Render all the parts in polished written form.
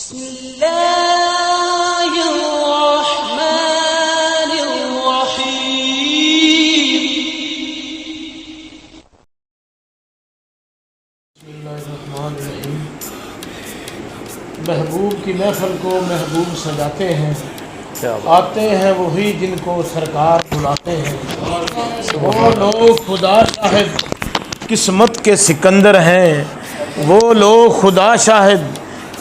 महबूब की महफिल को महबूब सजाते हैं, आते हैं वही जिनको सरकार बुलाते हैं। वो लोग खुदा शाहिद किस्मत के सिकंदर हैं, वो लोग खुदा शाहिद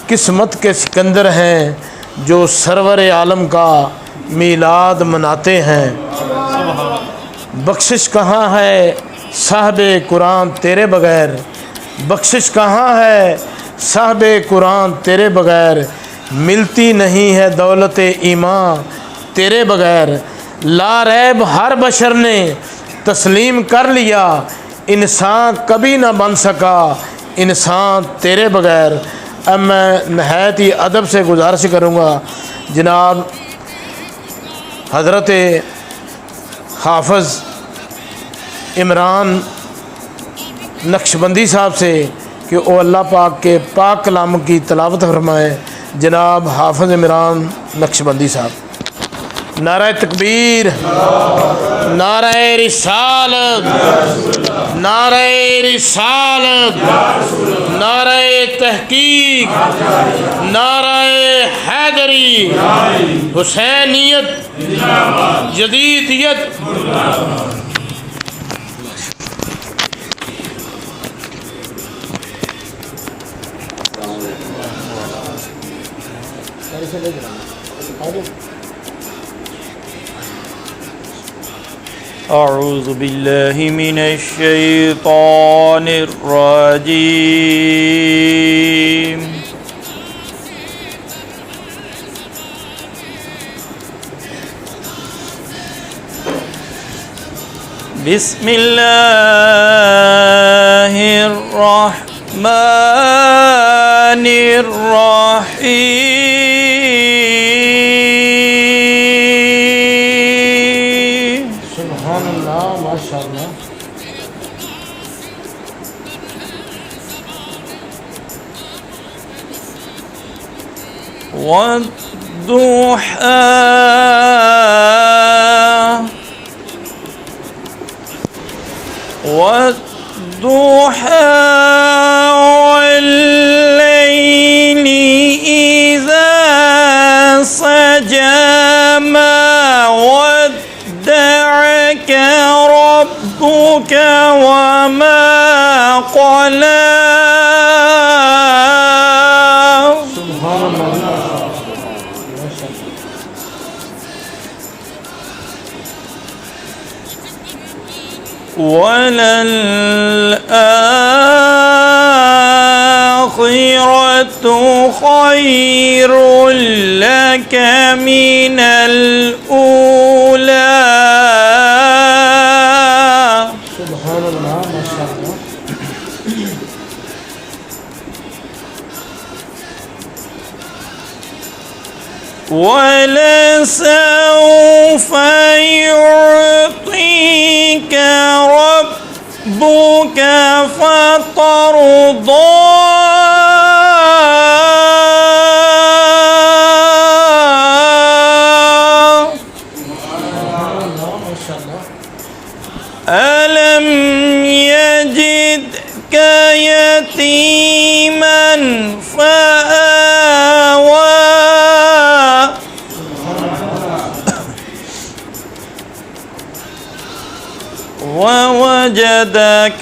किस्मत के सिकंदर हैं, जो सरवर आलम का मीलाद मनाते हैं। बख्शिश कहाँ है साहबे कुरान तेरे बगैर, बख्शिश कहाँ है साहबे कुरान तेरे बगैर, मिलती नहीं है दौलत ईमान तेरे बगैर। लारैब हर बशर ने तस्लीम कर लिया, इंसान कभी ना बन सका इंसान तेरे बगैर। अब मैं नहायत ही अदब से गुजारिश करूँगा जनाब हज़रत हाफ़िज़ इमरान नक्शबंदी साहब से कि वो अल्लाह पाक के पाक कलाम की तिलावत फरमाए। जनाब हाफ़िज़ इमरान नक्शबंदी साहब। नारा तकबीर, नारा रिसालत, नारा रिसालत, नारा तहकीक, नारा हैदरी, हुसैनियत, जदीदियत। अऊज़ु बिल्लाहि मिनश शैतानिर रजीम। बिस्मिल्लाहिर रहमानिर रहीम। सुभानअल्लाह, माशाअल्लाह। वद्दुहा वद्दुहा वल्लैलि इज़ा सजा मा वद्दअक रब्बुक वमा क़ला। वललआखिरतु खैरुल लक मिनल ऊला। सुभानअल्लाह, माशाअल्लाह। वलसौफ युअतीक रब्बुक फतरदा। अलम यजिदक यतीमन फआवा ववजदक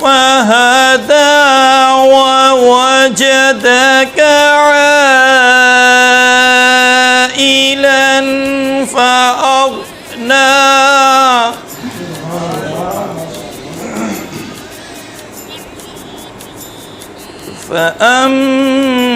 फहदा ववजदक आइलन फअग़ना।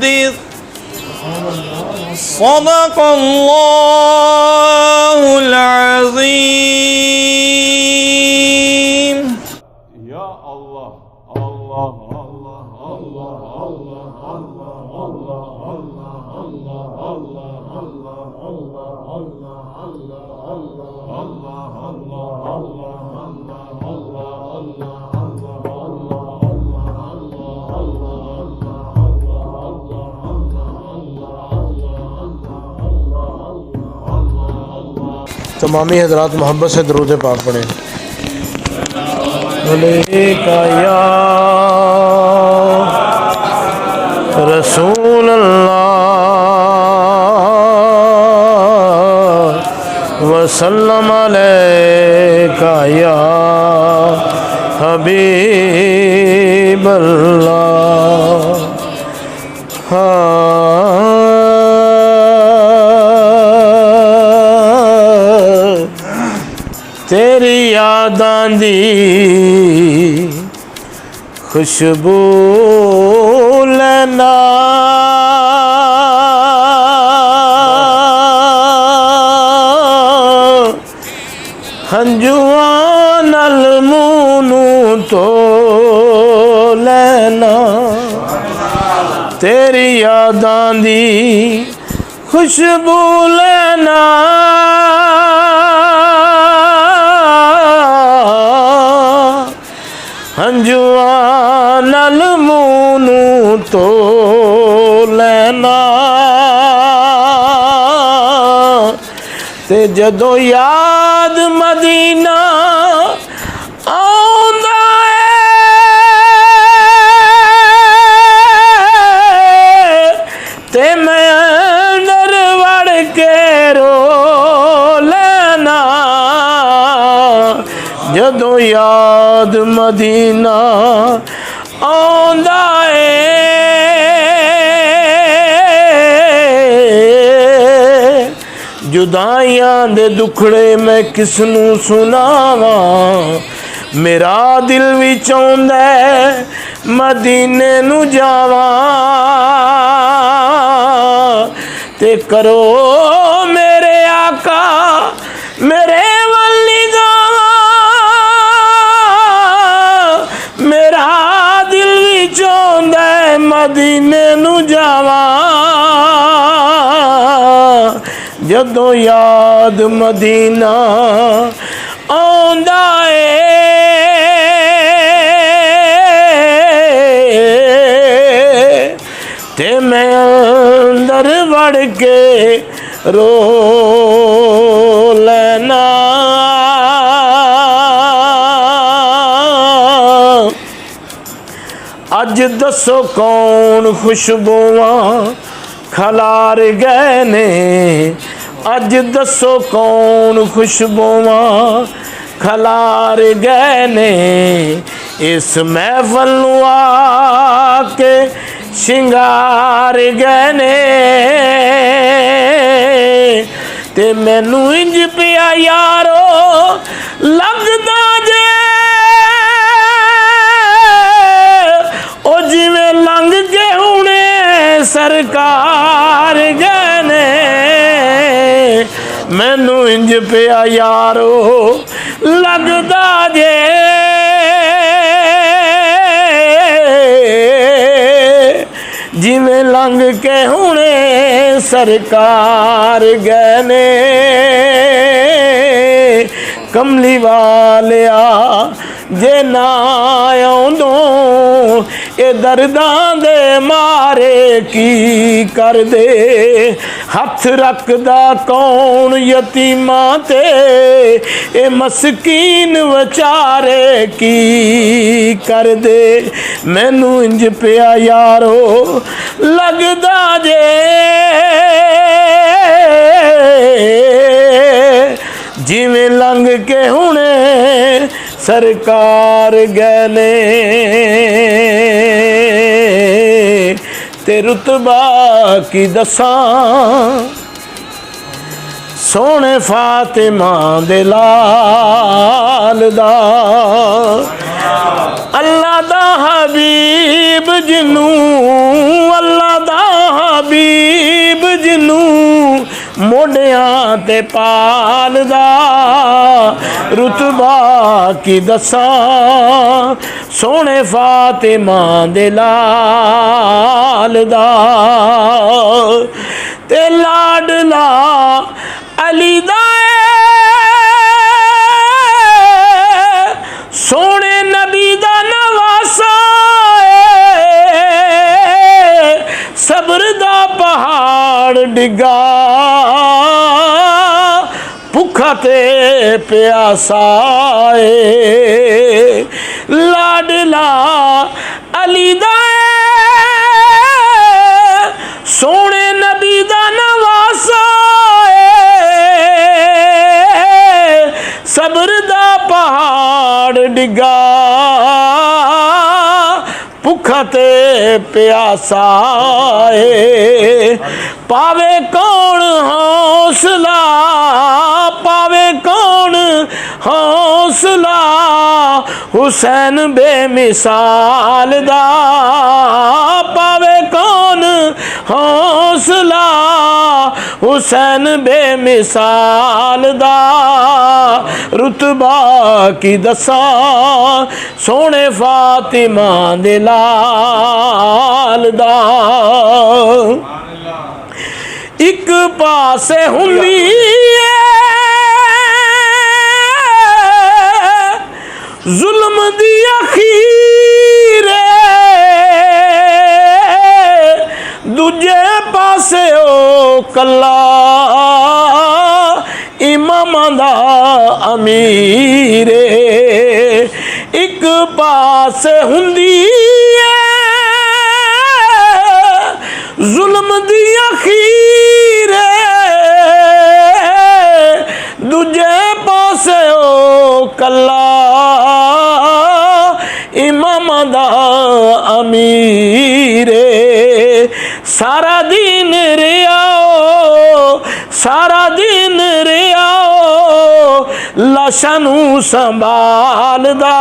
मुहद्दिस सदक़ल्लाहुल अज़ीम। या अल्लाह अल्लाह अल्लाह अल्लाह अल्लाह तमामी हजरात मोहब्बत से दरूद पाक पढ़ें। अलैका या रसूल अल्लाह वसल्लम अलैका या हबीब अल्लाह। तेरी यादां दी खुशबू लेना हंजुआं नाल मूंह नूं तो लेना। तेरी यादां दी खुशबू लेना हंजुआं नाल मूंह नूं तो लेना। ते जदों याद मदीना आउंदा ते मैं अंदर वड़ के रो लेना। जदों याद मदीना आउंदा जुदाइयां दे दुखड़े मैं किसनू सुनावा। मेरा दिल भी चाहुंदा मदीने नू जावा। ते करो मेरे आका मेरे वल्ली जावा। मेरा दिल भी चाहुंदा मदीने नू जावा। जदों याद मदीना आउंदा ते मैं अंदर वड़ के रो लेना। अज दसो कौन खुशबुआं खलार गए ने। अज दसो कौन खुशबुआं खलार गए ने। इस महफल नू आके शिंगार गए ने। ते मैनू इंज पिया यारो लगदा जे ओ जिवें लंघ के हुणे सरकार गए ने। मैनू इंज पिया यारो लगदा जे जिवें लंघ के हुणे सरकार गए ने। कमली वालिया जे ना आउंदो ए दर्दां दे मारे की कर दे। हथ रखदा कौन यतीमां ते ए मस्कीन बेचारे की कर दे। मैनू इंज पिया यारो लगदा जे जिवें लंघ के हुणे सरकार गए ने। ते रुतबा की दसां सोने फातिमा दे लाल दा। अल्लाह दा हबीब जिन्नू अल्लाह दा ते पालदा रुतबा की दसां सोने फातिमा दे लाल दा ते लाडला अली दा सोने नबी दा नवासा सब्र दा पहाड़ डिगा भुखा ते प्यासा लाडला अली दा सोने नबी दा नवासा सब्र दा पहाड़ डिगा भुखा ते प्यासा पावे कौन हौसला पावे कौन हौसला हुसैन बेमिसाल दा पावे कौन हौसला हुसैन बेमिसाल दा रुतबा की दसां सोने फातिमा दे लाल दा एक पासे हुंदी जुल्म दी अखीर दूजे पासे ओ कल्ला इमामां दा अमीर एक पासे हुंदी जुल्म दी अखीर दूजे पासे ओ कल्ला इमामां दा अमीर सारा दिन रियाओ लाशां नूं संभालदा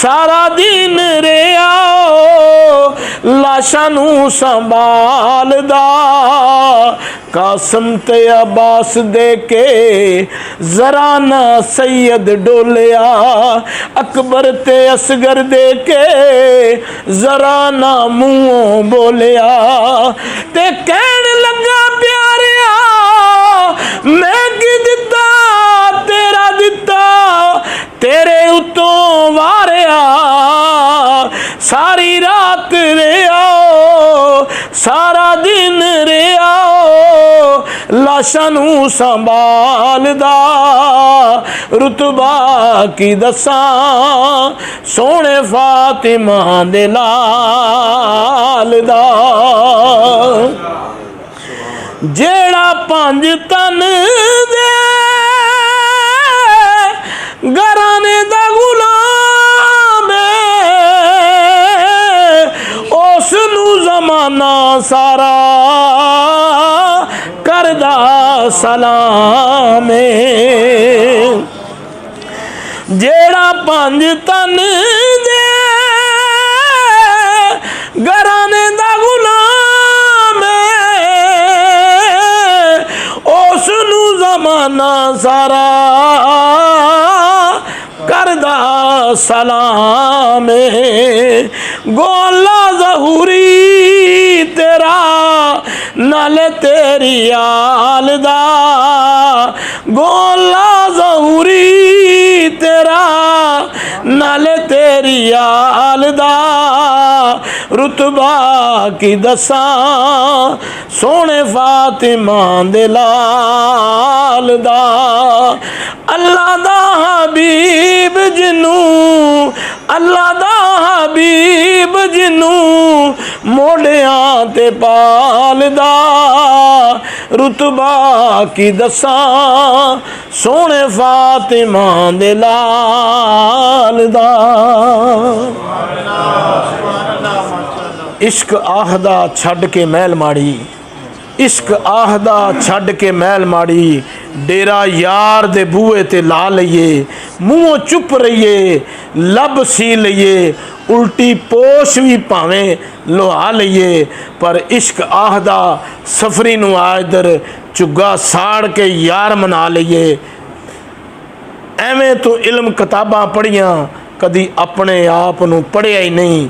सारा दिन रियाओ लाशां नूं संभालदा कासम ते अब्बास दे के जरा ना सैयद डोलिया अकबर ते असगर दे के जरा ना मुंहों बोलिया ते कहन लगा प्यारिया मैं की दिता तेरा दिता तेरे उतों वारिया सारी रात रियाओ सारा दिन रियाओ लाशां नूं संभालदा रुतबा की दसां सोने फातिमा दे लाल दा जेड़ा पंज तन दे घराने दा गुलाम उस नूं जमाना सारा करदा सलाम जेड़ा पंज तन दे घराने दा गुलाम उस नूं जमाना सारा करदा सलाम गोला ज़हूरी तेरा नाले तेरी आल दा गोला ज़हूरी तेरा नाले तेरी आल दा रुतबा की दसां सोने फातिमा दे लाल दा अल्लाह दा हबीब जिन्नू अल्लाह दा हबीब जिन्नू मोड़ियां ते पालदा रुतबा की दसां सोने फातिमा दे लाल दा इश्क आहदा छड़ के महल माड़ी इश्क आहदा छड़ के महल माड़ी डेरा यार दे बूहे ते ला लईए मूँहों चुप रहिए, लब सी लइए, उल्टी पोश भी भावें लोहा लइए, पर इश्क आहदा सफरी नूं आदर चुग्गा साड़ के यार मना लइए। एवें तो इल्म किताबां पढ़ियां, कदी अपने आप नूं पढ़िया ही नहीं।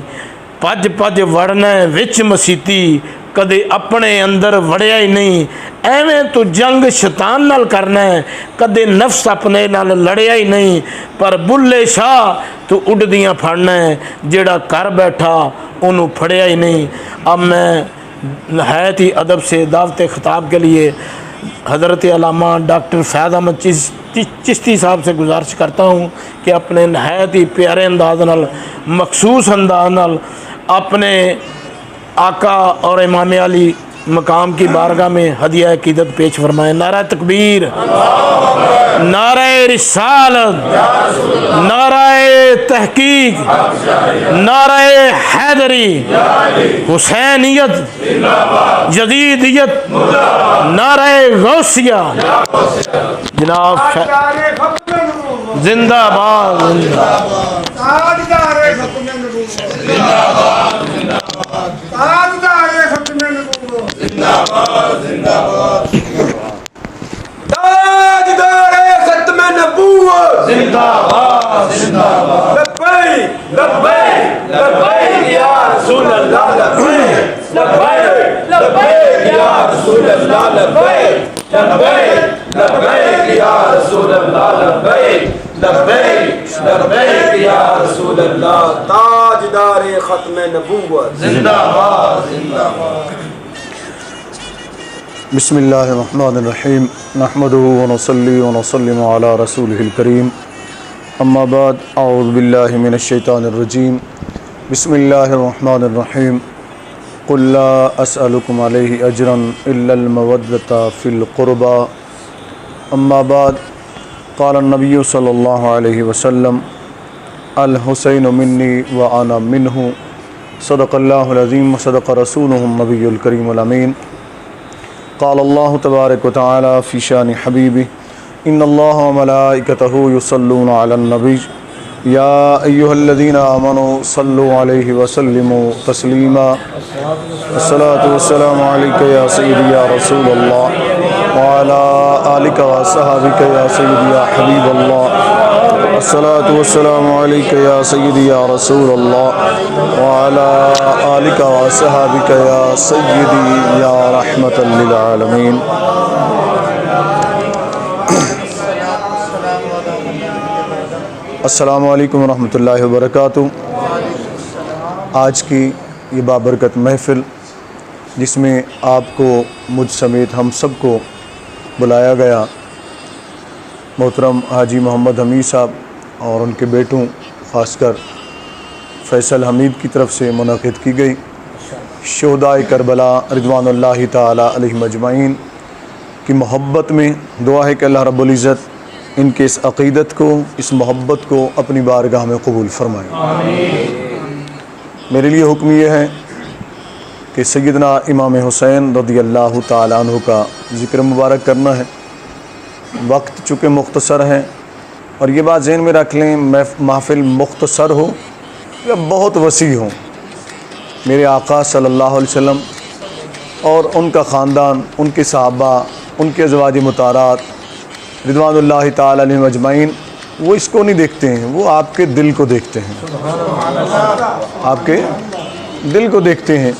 भज भज वड़ना विच मसीती, कदे अपने अंदर वड़िया ही नहीं। एवें तो जंग शैतान नाल करना है, कदे नफ्स अपने नाल लड़िया ही नहीं। पर बुल्ले शाह तो उड़दियाँ फड़ना है, जेड़ा कर बैठा उन्होंने फड़िया ही नहीं। अब मैं नहायत ही अदब से दावत खिताब के लिए हज़रत अल्लामा डॉक्टर फैज़ अहमद चिश्ती साहब से गुजारिश करता हूँ कि अपने नहायत ही प्यारे अंदाज नाल, मखसूस अंदाज नाल अपने आका और इमाम अली मकाम की बारगाह में हदिया अकीदत पेश फरमाएं। नारा तकबीर, नारा रिसालत, नारा तहकीक, नारा हैदरी, हुसैनियत, जदीदियत, नारा गौसिया। जनाब जिंदाबाद, ताजदारे खत्म नबूवत जिंदाबाद जिंदाबाद। लब्बैक लब्बैक लब्बैक या रसूल अल्लाह, लब्बैक लब्बैक लब्बैक या रसूल अल्लाह, लब्बैक लब्बैक लब्बैक या रसूल अल्लाह, लब्बैक लब्बैक लब्बैक या रसूल अल्लाह। ताजदारे खत्म नबूवत जिंदाबाद जिंदाबाद। बिस्मिल्लाहिर्रहमानिर्रहीम, नहमदुहु व नसल्ली व नसल्लिमु अला रसूलिहिल करीम, अम्मा बाद, अऊज़ु बिल्लाहि मिनश शैतानिर रजीम, बिस्मिल्लाहिर्रहमानिर्रहीम। कुल ला अस्अलुकुम अलैहि अजरन इल्लल मवद्दता फिल क़ुरबा, अम्मा बाद, क़ाल नबी सल्लल्लाहु अलैहि वसल्लम, अल हुसैन मिन्नी व अना मिन्हु, सदक़ल्लाहुल अज़ीम व सदक़ रसूलुहुन नबियुल करीमुल अमीन। क़ाल अल्लाहु तबारक व तआला फ़ी शानि हबीबी, इन्नल्लाह व मलाइकतहु युसल्लूना अलन नबी, या अय्युहल्लज़ीना आमनू सल्लु अलैहि व सल्लिमू तस्लीमा। अस्सलातु वस्सलामु अलैका या सय्यदी या रसूलल्लाह, व अला आलिका व अस्हाबिका या सय्यदी या हबीबल्लाह। अस्सलातु वस्सलामु अलैका या सय्यदी या रसूलल्लाह, व अला आलिका व अस्हाबिका या सय्यदी या रहमतल लिल आलमीन। अस्सलामु अलैकुम रहमतुल्लाहि व बरकातुहू। आज की ये बाबरकत महफ़िल, जिसमें आपको मुझ समेत हम सबको बुलाया गया, मोहतरम हाजी मोहम्मद हमीद साहब और उनके बेटों ख़ासकर फ़ैसल हमीद की तरफ से मुनक़िद की गई। शोहदाए करबला रिज़वानुल्लाहि ताला अलैहिम अजमईन की मोहब्बत में दुआ है कि अल्लाह रब्बुल इज़्ज़त इनके इस अक़ीदत को, इस मोहब्बत को अपनी बारगाह में कबूल फ़रमाए। मेरे लिए हुक्म यह है कि सैयदना इमाम हुसैन रज़ियल्लाहु ताला अन्हु का ज़िक्र मुबारक करना है। वक्त चूँकि मुख्तसर है, और ये बात ज़हन में रख लें, महफ़िल मुख्तसर हो या बहुत वसी हो, मेरे आका सल्लल्लाहु अलैहि वसल्लम और उनका ख़ानदान, उनके सहाबा, उनके अज़वाज मुतारात रिज़वानुल्लाहि ताला अलैहिम अजमईन, वो इसको नहीं देखते हैं, वो आपके दिल को देखते हैं, आपके दिल को देखते हैं।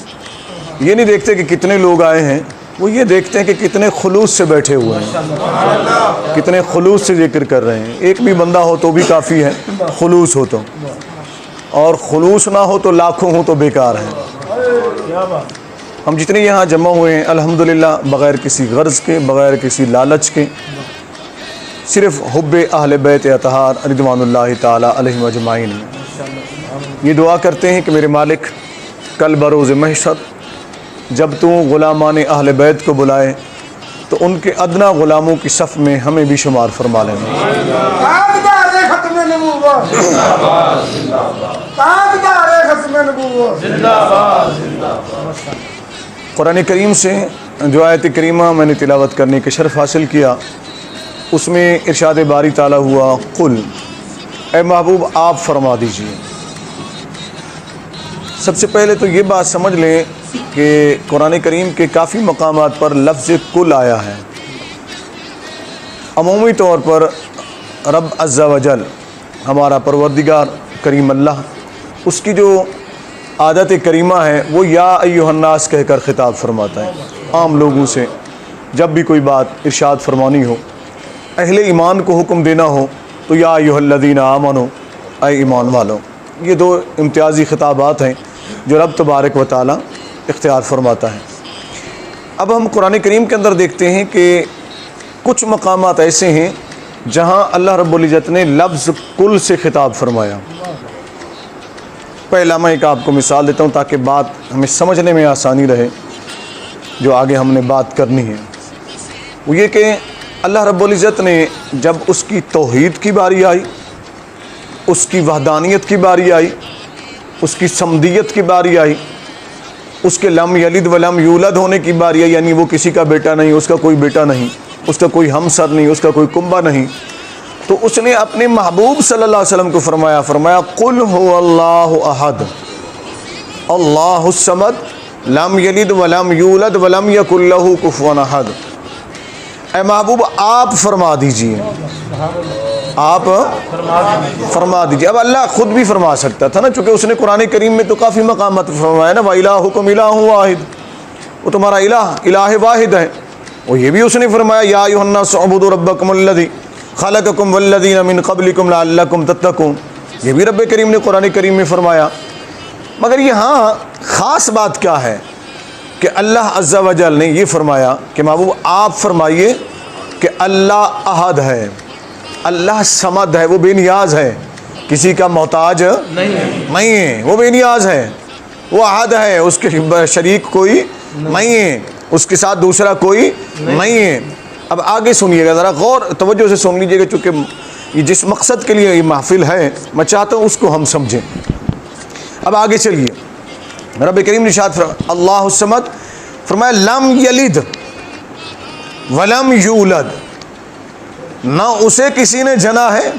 ये नहीं देखते कि कितने लोग आए हैं, वो ये देखते हैं कि कितने खुलूस से बैठे हुए हैं, कितने खुलूस से जिक्र कर रहे हैं। एक भी बंदा हो तो भी काफ़ी है, खुलूस हो तो, और खुलूस ना हो तो लाखों हो तो बेकार है। हम जितने यहाँ जमा हुए हैं अल्हम्दुलिल्लाह, बग़ैर किसी गर्ज़ के, बग़ैर किसी लालच के, सिर्फ़ हुब्बे अहले बैत अतहार रिज़वानुल्लाहि ताला अलैहिम अजमईन में ये दुआ करते हैं कि मेरे मालिक कल बरोज़ महशर जब तू ग़ुलामान अहले बैत को बुलाए तो उनके अदना ग़ुलामों की सफ़ में हमें भी शुमार फरमा लेना। कुरान करीम से जो आयत करीमा मैंने तिलावत करने के शर्फ़ हासिल किया, उसमें इरशाद बारी ताला हुआ, कुल ए महबूब आप फरमा दीजिए। सबसे पहले तो ये बात समझ लें कि कुरान करीम के काफ़ी मकामात पर लफ्ज़ कुल आया है। अमूमी तौर पर रब अज़्ज़ा वजल हमारा परवरदिगार करीम अल्लाह, उसकी जो आदत करीमा है वो या अय्युहन्नास कहकर ख़िताब फरमाता है। आम लोगों से जब भी कोई बात इरशाद फरमानी हो, अहले ईमान को हुक्म देना हो तो या अय्युहल्लज़ीना आमनू, ऐ ईमान वालों। ये दो इम्तियाज़ी ख़िताबात हैं जो रब तबारक व तआला इख्तियार फरमाता है। अब हम कुरान करीम के अंदर देखते हैं कि कुछ मकामात ऐसे हैं जहाँ अल्लाह रब्बुल इज़्ज़त ने लफ्ज़ कुल से ख़िताब फरमाया। पहला मैं एक आपको मिसाल देता हूँ ताकि बात हमें समझने में आसानी रहे जो आगे हमने बात करनी है। वो ये कि अल्लाह रब्बुल इज़्ज़त ने जब उसकी तौहीद की बारी आई, उसकी वहदानियत की बारी आई, उसकी समदियत की बारी आई, उसके लम यलिद वलम यूलद होने की बारी आई, यानी वो किसी का बेटा नहीं, उसका कोई बेटा नहीं, उसका कोई हमसर नहीं, उसका कोई कुंबा नहीं, तो उसने अपने महबूब सल्लल्लाहु अलैहि वसल्लम को फरमाया कुल हुवल्लाहु अहद अल्लाहुस समद लम यलिद वलम यूलद वलम यकुल लहू कुफुवन अहद। ऐ महबूब आप फरमा दीजिए, आप फरमा दीजिए। अब अल्लाह ख़ुद भी फरमा सकता था ना, चूँकि उसने कुरान करीम में तो काफ़ी मकामात फरमाया ना, व इलाहुकुम इलाहुन वाहिद, वो तुम्हारा इलाह वाहिद है। और ये भी उसने फरमाया या अय्युहन्नास उअ्बुदू रब्बकुमुल्लज़ी खलक़कुम वल्लज़ीना मिन क़ब्लिकुम लअल्लकुम तत्तक़ून, ये भी रब्बे करीम ने कुरान करीम में फरमाया। मगर यहाँ ख़ास बात क्या है कि अल्लाह अज़्ज़ा वजल ने ये फरमाया कि महबूब आप फरमाइए कि अल्लाह अहद है, अल्लाह समद है, वो बेनियाज है, किसी का मोहताज नहीं है, वो बेनियाज है, वो अहद है, उसके शरीक कोई नहीं है, उसके साथ दूसरा कोई नहीं है। अब आगे सुनिएगा, ज़रा गौर तवज्जो से सुन लीजिएगा, चूँकि ये जिस मकसद के लिए ये महफिल है मैं चाहता हूँ उसको हम समझें। अब आगे चलिए, रब करीम ने इरशाद फरमाया अल्लाहुस समद, फरमाया लम यलिद वलम यूलद, ना उसे किसी ने जना है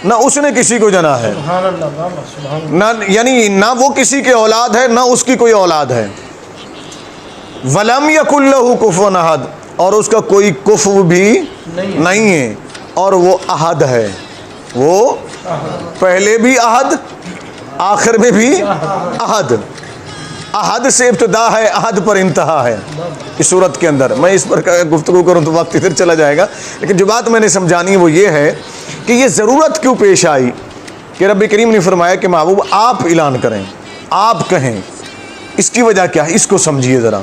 ना उसने किसी को जना है, ना यानी ना वो किसी के औलाद है ना उसकी कोई औलाद है। वलम यकुल लहू कुफुवन अहद, और उसका कोई कुफ्व भी नहीं है, और वो अहद है, वो पहले भी अहद आखिर में भी अहद। अहद से इब्तिदा है, अहद पर इंतहा है इस सूरत के अंदर। मैं इस पर गुफ्तगू करूँ तो वक्त इधर चला जाएगा, लेकिन जो बात मैंने समझानी है वो ये है कि ये ज़रूरत क्यों पेश आई कि रब्बे करीम ने फरमाया कि महबूब आप ऐलान करें, आप कहें। इसकी वजह क्या है, इसको समझिए ज़रा।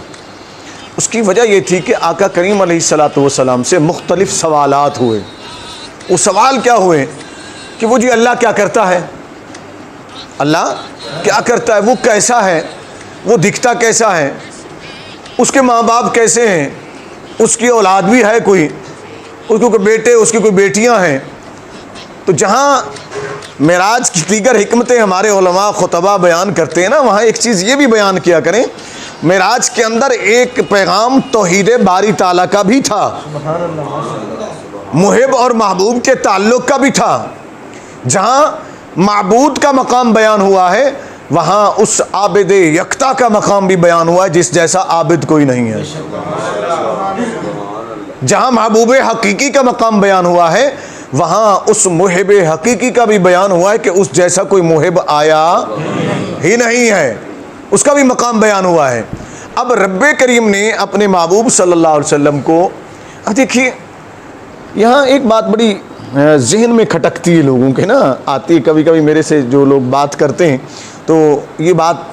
उसकी वजह ये थी कि आका करीम अलैहिस्सलातु वस्सलाम से मुख्तलिफ सवालात हुए। वो सवाल क्या हुए कि वो जी अल्लाह क्या करता है, अल्लाह क्या करता है, वो कैसा है, वो दिखता कैसा है, उसके माँ बाप कैसे हैं, उसकी औलाद भी है कोई, उसके कोई बेटे, उसकी कोई बेटियां हैं। तो जहाँ मेराज की दीगर हिकमतें हमारे उलमा खुतबा बयान करते हैं ना, वहाँ एक चीज़ ये भी बयान किया करें, मेराज के अंदर एक पैगाम तौहीद बारी ताला का भी था, मुहिब और महबूब के ताल्लुक़ का भी था। जहाँ माबूद का मकाम बयान हुआ है वहाँ उस आबिद यकता का मकाम भी बयान हुआ है जिस जैसा आबिद कोई नहीं है। जहाँ महबूब हकीकी का मकाम बयान हुआ है वहाँ उस मुहिब हकीकी का भी बयान हुआ है कि उस जैसा कोई मुहिब आया ही नहीं है, उसका भी मकाम बयान हुआ है। अब रब्बे करीम ने अपने महबूब सल्लल्लाहु अलैहि वसल्लम को, अब देखिए यहाँ एक बात बड़ी जहन में खटकती है लोगों के ना, आती है कभी कभी मेरे से जो लोग बात करते हैं तो ये बात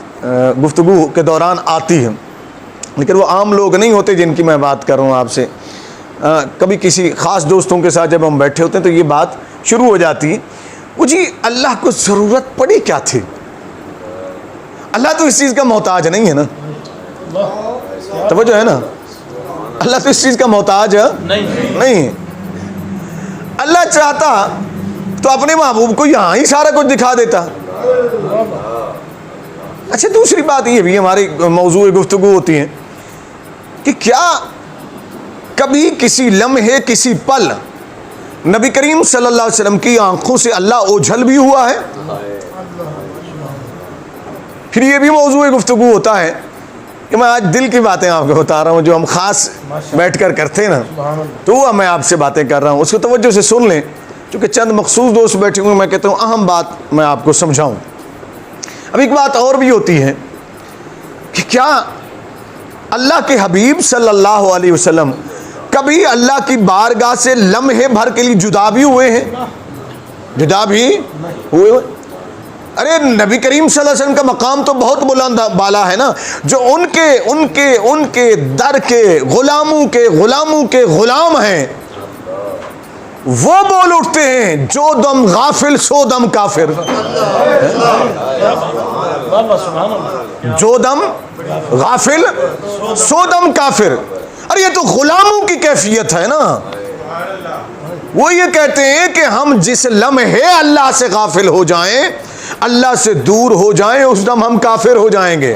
गुफ्तगू के दौरान आती है, लेकिन वो आम लोग नहीं होते जिनकी मैं बात कर रहा हूँ आपसे। कभी किसी ख़ास दोस्तों के साथ जब हम बैठे होते हैं तो ये बात शुरू हो जाती है, वो जी अल्लाह को ज़रूरत पड़ी क्या थी, अल्लाह तो इस चीज़ का मोहताज नहीं है ना, तवज्जो है ना, अल्लाह तो इस चीज़ का मोहताज नहीं। अल्लाह चाहता तो अपने महबूब को यहाँ ही सारा कुछ दिखा देता। अच्छा, दूसरी बात ये भी हमारी मौजूद गुफ्तगू होती है कि क्या कभी किसी लम्हे किसी पल नबी करीम सल्लल्लाहु अलैहि वसल्लम की आंखों से अल्लाह ओझल भी हुआ है। फिर ये भी मौजूद गुफ्तगू होता है कि मैं आज दिल की बातें आपको बता रहा हूँ, जो हम खास बैठकर करते हैं ना, तो वो मैं आपसे बातें कर रहा हूँ, उसको तवज्जो से सुन लें, क्योंकि चंद मखसूस दोस्त बैठे हुए, मैं कहता हूँ अहम बात मैं आपको समझाऊँ। अब एक बात और भी होती है कि क्या अल्लाह के हबीब सल्लल्लाहु अलैहि वसल्लम कभी अल्लाह की बारगाह से लम्हे भर के लिए जुदा भी हुए हैं? जुदा भी हुए? अरे नबी करीम सल्लल्लाहु अलैहि वसल्लम का मकाम तो बहुत बुलंद बाला है ना, जो उनके उनके उनके दर के गुलामों के गुलाम हैं, वो बोल उठते हैं जो दम गाफिल सो दम काफिर, जो दम गाफिल सो दम काफिर। अरे ये तो गुलामों की कैफियत है ना। वो ये कहते हैं कि हम जिस लम्हे अल्लाह से गाफिल हो जाएं, अल्लाह से दूर हो जाएं, उस दम हम काफिर हो जाएंगे।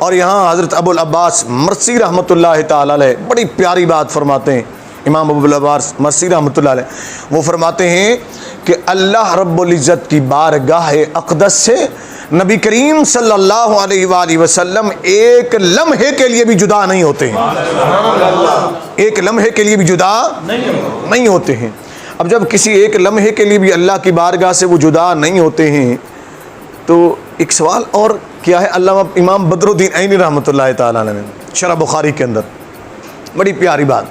और यहाँ हजरत अबुल अब्बास मरसी रहमतुल्लाह ताला अलैह बड़ी प्यारी बात फरमाते हैं। इमाम अबुल अब्बास मरसी रहमतुल्लाह अलैह वो फरमाते हैं कि अल्लाह रब्बुल इज़्ज़त की बारगाह अक़दस से नबी करीम सल्लल्लाहु अलैहि वसल्लम एक लम्हे के लिए भी जुदा नहीं होते हैं, एक लम्हे के लिए भी जुदा नहीं होते हैं। अब जब किसी एक लम्हे के लिए भी अल्लाह की बारगाह से वो जुदा नहीं होते हैं, तो एक सवाल और क्या है, अल्लामा इमाम बदरुद्दीन ऐनी रहमतुल्लाह ताला अलैह ने शरह बुखारी के अंदर बड़ी प्यारी बात,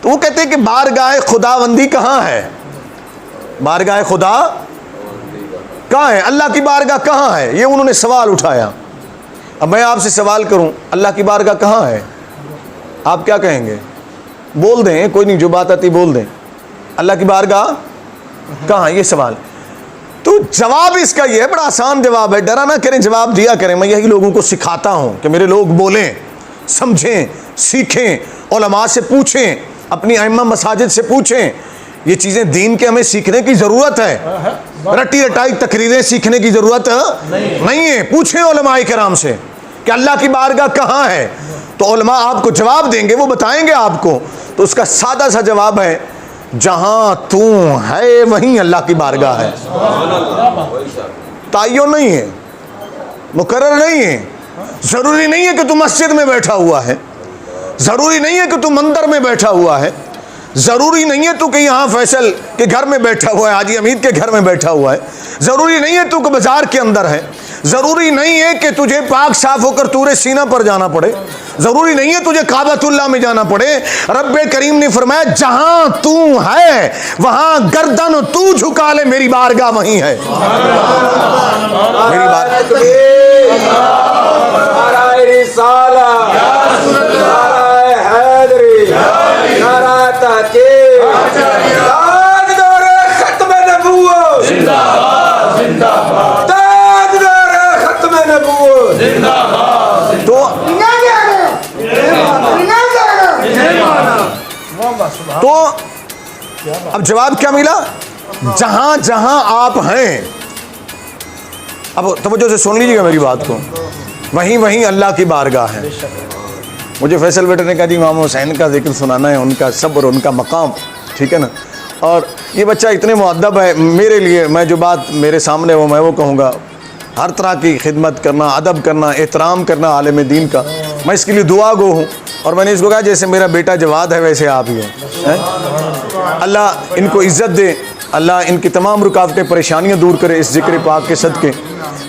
तो वो कहते हैं कि बारगाह खुदाबंदी कहाँ है? बारगाह खुदा कहाँ है? अल्लाह की बारगाह कहाँ है? ये उन्होंने सवाल उठाया। अब मैं आपसे सवाल करूं, अल्लाह की बारगाह कहाँ है? आप क्या कहेंगे? बोल दें, कोई नहीं, जो बात आती बोल दें। अल्लाह की बारगाह कहाँ है? ये सवाल। तो जवाब इसका ये है, बड़ा आसान जवाब है, डरा ना करें, जवाब दिया करें। मैं यही लोगों को सिखाता हूँ कि मेरे लोग बोलें, समझें, सीखें, उलमा से पूछें, अपनी अइम्मा मसाजिद से पूछें। ये चीज़ें दीन के हमें सीखने की ज़रूरत है, रट्टी रटाई तकरीरें सीखने की ज़रूरत नहीं है। पूछें उलमाए किराम से कि अल्लाह की बारगाह कहाँ है, तो उलमा आपको जवाब देंगे, वो बताएंगे आपको। तो उसका सादा सा जवाब है, जहाँ तू है वहीं अल्लाह की बारगाह है। ताय्युन नहीं है, मुकर्रर नहीं है। ज़रूरी नहीं है कि तू मस्जिद में बैठा हुआ है, ज़रूरी नहीं है कि तू मंदिर में बैठा हुआ है, ज़रूरी नहीं है तू कि यहाँ फैसल के घर में बैठा हुआ है, हाजी अमीद के घर में बैठा हुआ है, ज़रूरी नहीं है तू कि बाज़ार के अंदर है, ज़रूरी नहीं है कि तुझे पाक साफ होकर तूरे सीना पर जाना पड़े, ज़रूरी नहीं है तुझे काबतुल्लाह में जाना पड़े। रब्बे करीम ने फरमाया, जहाँ तू है वहाँ गर्दन तू झुका ले, मेरी बारगाह वहीं है। मेरी तो अब जवाब क्या मिला? जहां जहां आप हैं, अब तवज्जो से सुन लीजिएगा मेरी बात को, वहीं वहीं अल्लाह की बारगाह है। मुझे फैसल बेटे ने कहा जी इमाम हुसैन का जिक्र सुनाना है, उनका सब्र, उनका मकाम, ठीक है ना। और ये बच्चा इतने मुअद्दब है मेरे लिए, मैं जो बात मेरे सामने वो मैं वो कहूँगा, हर तरह की खिदमत करना, अदब करना, एहतराम करना आलिम दीन का, मैं इसके लिए दुआ गो हूँ। और मैंने इसको कहा जैसे मेरा बेटा जवाद है वैसे आप ही हैं। अल्लाह इनको इज़्ज़त दे, अल्लाह इनकी तमाम रुकावटें परेशानियाँ दूर करे इस जिक्र पाक के सदके।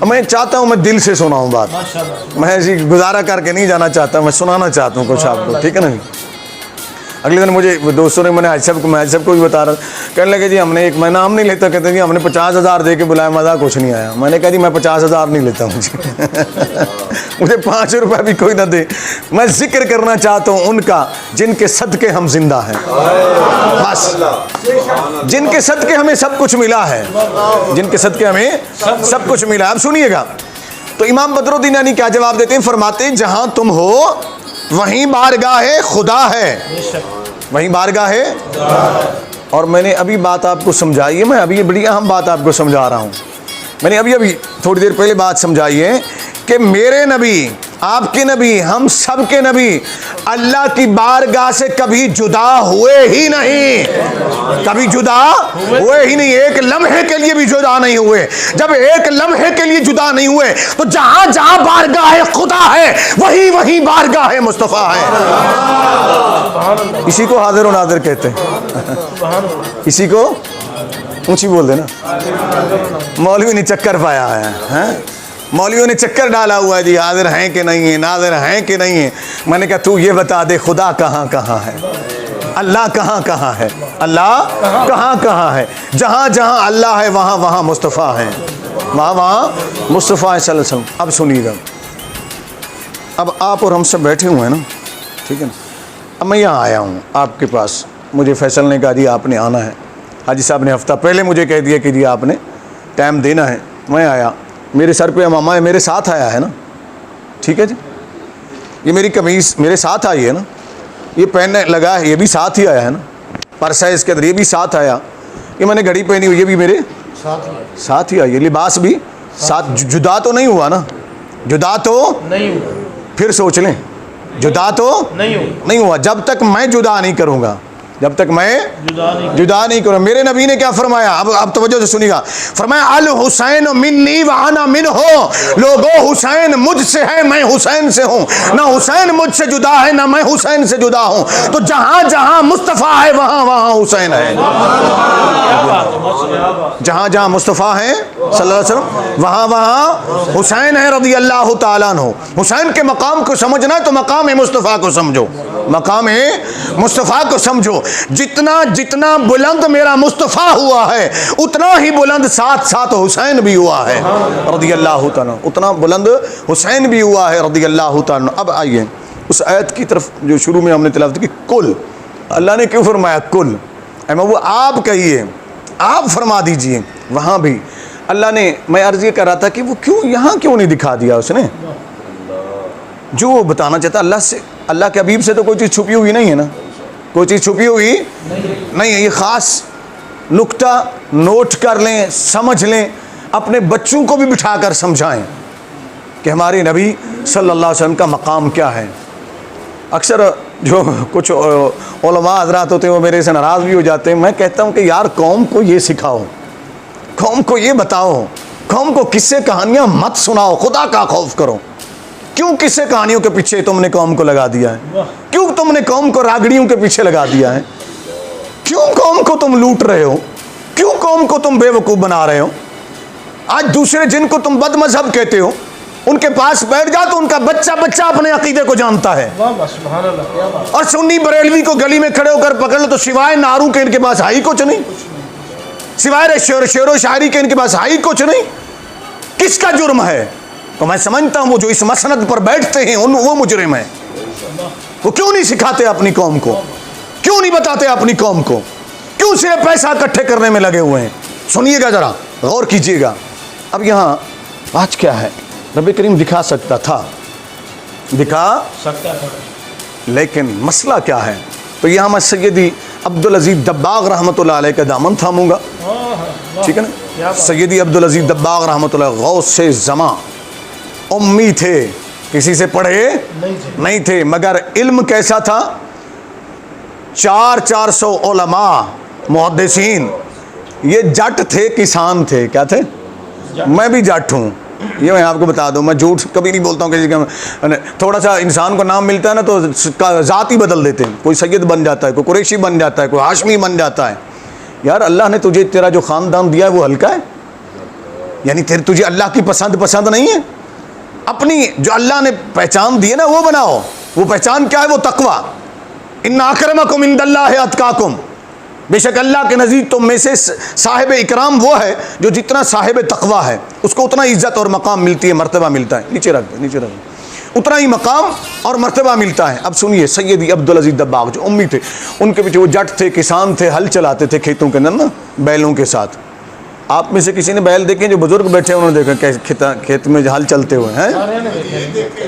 मैं चाहता हूँ मैं दिल से सुनाऊँ बात, मैं ऐसी गुजारा करके नहीं जाना चाहता, मैं सुनाना चाहता हूँ कुछ आपको, ठीक है ना। अगले दिन मुझे दोस्तों ने, मैं हाजी साहब को भी बता रहा, कहने लगे जी हमने एक, मैं नाम नहीं लेता, कहते जी हमने 50,000 दे के बुलाया, मज़ा कुछ नहीं आया। मैंने कहा जी मैं 50,000 नहीं लेता, मुझे 5 रुपये भी कोई ना दे, मैं जिक्र करना चाहता हूँ उनका जिनके सदके हम जिंदा हैं, बस जिनके सदके हमें सब कुछ मिला है, जिनके सदके हमें सब कुछ मिला है। अब सुनिएगा, तो इमाम बदरुद्दीन यानी क्या जवाब देते हैं? फरमाते हैं जहाँ तुम हो वहीं बारगाह खुदा है, वहीं बारगाह है। और मैंने अभी बात आपको समझाई है, मैं अभी बड़ी अहम बात आपको समझा रहा हूँ। मैंने अभी थोड़ी देर पहले बात समझाई है कि मेरे नबी आपके नबी, हम सब के नबी अल्लाह की बारगाह से कभी जुदा हुए ही नहीं, कभी जुदा हुए ही नहीं, एक लम्हे के लिए भी जुदा नहीं हुए। जब एक लम्हे के लिए जुदा नहीं हुए तो जहां जहां बारगाह खुदा है वही वही बारगाह मुस्तफ़ा है। इसी को हाजिर व नादिर कहते हैं। इसी को ऊंची बोल देना। मौलवी ने चक्कर पाया है, मौलवियों ने चक्कर डाला हुआ है जी, हाजिर हैं कि नहीं है, नाजिर हैं कि नहीं है। मैंने कहा तू ये बता दे, खुदा कहाँ कहाँ है, अल्लाह कहाँ कहाँ है, अल्लाह कहाँ कहाँ है। जहाँ जहाँ अल्लाह है वहाँ वहाँ मुस्तफ़ा है, वहाँ वहाँ मुस्तफ़ा है सल्लल्लाहु अलैहि वसल्लम। अब सुनिएगा, अब आप और हम सब बैठे हुए हैं ना, ठीक है ना। अब मैं यहाँ आया हूँ आपके पास, मुझे फैसल ने कहा जी आपने आना है। हाजी साहब ने हफ्ता पहले मुझे कह दिया कि जी आपने टाइम देना है। मैं आया, मेरे सर पे मामा है, मेरे साथ आया है ना, ठीक है जी। ये मेरी कमीज़ मेरे साथ आई है ना, ये पहनने लगा है, ये भी साथ ही आया है ना। पर्स है इसके अंदर, ये भी साथ आया। ये मैंने घड़ी पहनी हुई, ये भी मेरे साथ ही आई है। लिबास भी साथ, जुदा तो नहीं हुआ ना, जुदा तो नहीं हुआ। फिर सोच लें, जुदा तो नहीं हुआ। जब तक मैं जुदा नहीं करूँगा, जब तक मैं जुदा नहीं करूँ। मेरे नबी ने क्या फरमाया, अब तवज्जो से सुनिएगा। फरमाया अल हुसैन मिन्नी व अना मिन्हो, लोगो हुसैन मुझसे है, मैं हुसैन से हूँ। ना हुसैन मुझसे जुदा है, ना मैं हुसैन से जुदा हूँ। तो जहाँ जहाँ मुस्तफ़ा है वहाँ वहाँ हुसैन है। जहाँ जहाँ मुस्तफ़ा है सल्लल्लाहु अलैहि वसल्लम वहाँ वहाँ हुसैन है रज़ी अल्लाह ताला अन्हु। हुसैन के मकाम को समझना है तो मकाम मुस्तफ़ा को समझो, मकाम मुस्तफ़ा को समझो। जितना जितना बुलंद मेरा मुस्तफ़ा हुआ है उतना ही बुलंद साथ साथ हुसैन भी हुआ है रज़ी अल्लाह ताला, उतना बुलंद हुसैन भी हुआ है रज़ी अल्लाह ताला। अब आइए उस आयत की तरफ जो शुरू में हमने तिलावत की, कुल, अल्लाह ने क्यों फरमाया कुल, वो आप कहिए, आप फरमा दीजिए। वहाँ भी अल्लाह ने, मैं अर्ज़ ये कर रहा था कि वो क्यों यहाँ क्यों नहीं दिखा दिया उसने, जो वो बताना चाहता अल्लाह से, अल्लाह के हबीब से तो कोई चीज़ छुपी हुई नहीं है ना, कोई चीज़ छुपी हुई नहीं है। ये ख़ास नुक्ता नोट कर लें, समझ लें, अपने बच्चों को भी बिठाकर समझाएं कि हमारे नबी सल्लल्लाहु अलैहि वसल्लम का मकाम क्या है। अक्सर जो कुछ उलमा हज़रात होते हैं वो मेरे से नाराज़ भी हो जाते हैं। मैं कहता हूँ कि यार कौम को ये सिखाओ, कौम को ये बताओ, कौम को किस्से कहानियाँ मत सुनाओ, खुदा का खौफ करो। क्यों किस्से कहानियों के पीछे तुमने कौम को लगा दिया है, क्यों तुमने कौम को रागड़ियों के पीछे लगा दिया है, क्यों कौम को तुम लूट रहे हो, क्यों कौम को तुम बेवकूफ़ बना रहे हो। आज दूसरे जिनको तुम बदमज़हब कहते हो उनके पास बैठ जाओ तो उनका बच्चा बच्चा अपने अकीदे को जानता है। और सुन्नी बरेलवी को गली में खड़े होकर पकड़ लो तो सिवाय नारू के इनके पास हाई कुछ नहीं, सिवाय शेरो शायरी के इनके पास हाई कुछ नहीं। किसका जुर्म है? तो मैं समझता हूँ वो जो इस मसनद पर बैठते हैं वो मुजरिम है। वो क्यों नहीं सिखाते अपनी कौम को, क्यों नहीं बताते अपनी कौम को, क्यों सिर्फ पैसा इकट्ठे करने में लगे हुए हैं। सुनिएगा जरा, गौर कीजिएगा। अब यहाँ आज क्या है, नबी करीम दिखा सकता था, दिखा सकता था, लेकिन मसला क्या है। तो यहाँ मैं सैयदी अब्दुल अजीज दब्बाग रहमतुल्लाह अलैह का दामन थामूंगा, ठीक है ना। सैयदी अब्दुल अजीज दब्बाग रहमतुल्लाह गौस से ज़मा, उम्मी थे, किसी से पढ़े नहीं थे, मगर इल्म कैसा था। 400 उलमा मुहद्दिसीन, ये जट थे, किसान थे। क्या थे? मैं भी जट हूँ, ये मैं आपको बता दूं। मैं झूठ कभी नहीं बोलता हूँ किसी का। थोड़ा सा इंसान को नाम मिलता है ना तो ज़ात ही बदल देते हैं। कोई सैयद बन जाता है, कोई कुरैशी बन जाता है, कोई हाशमी बन जाता है। यार अल्लाह ने तुझे तेरा जो ख़ानदान दिया है वो हल्का है, यानी तुझे अल्लाह की पसंद नहीं है। अपनी जो अल्लाह ने पहचान दी है ना वो बनाओ। वो पहचान क्या है? वो तकवा। इन्ना अक्रमकुम इंदल्लाहि अतकाकुम, बेशक अल्लाह के नज़दीक तुम में से साहिब इकराम वो है जो जितना साहिब तकवा है उसको उतना इज़्ज़त और मकाम मिलती है, मर्तबा मिलता है। नीचे रख दे, नीचे रख दे, उतना ही मकाम और मर्तबा मिलता है। अब सुनिए, सैयदी अब्दुल अजीज दब्बाग जो उम्मी थे, उनके पीछे वो जट थे, किसान थे, हल चलाते थे खेतों के अंदर ना बैलों के साथ। आप में से किसी ने बैल देखे? जो बुजुर्ग बैठे हैं उन्होंने देखा कैसे खेत में हल चलते हुए हैं?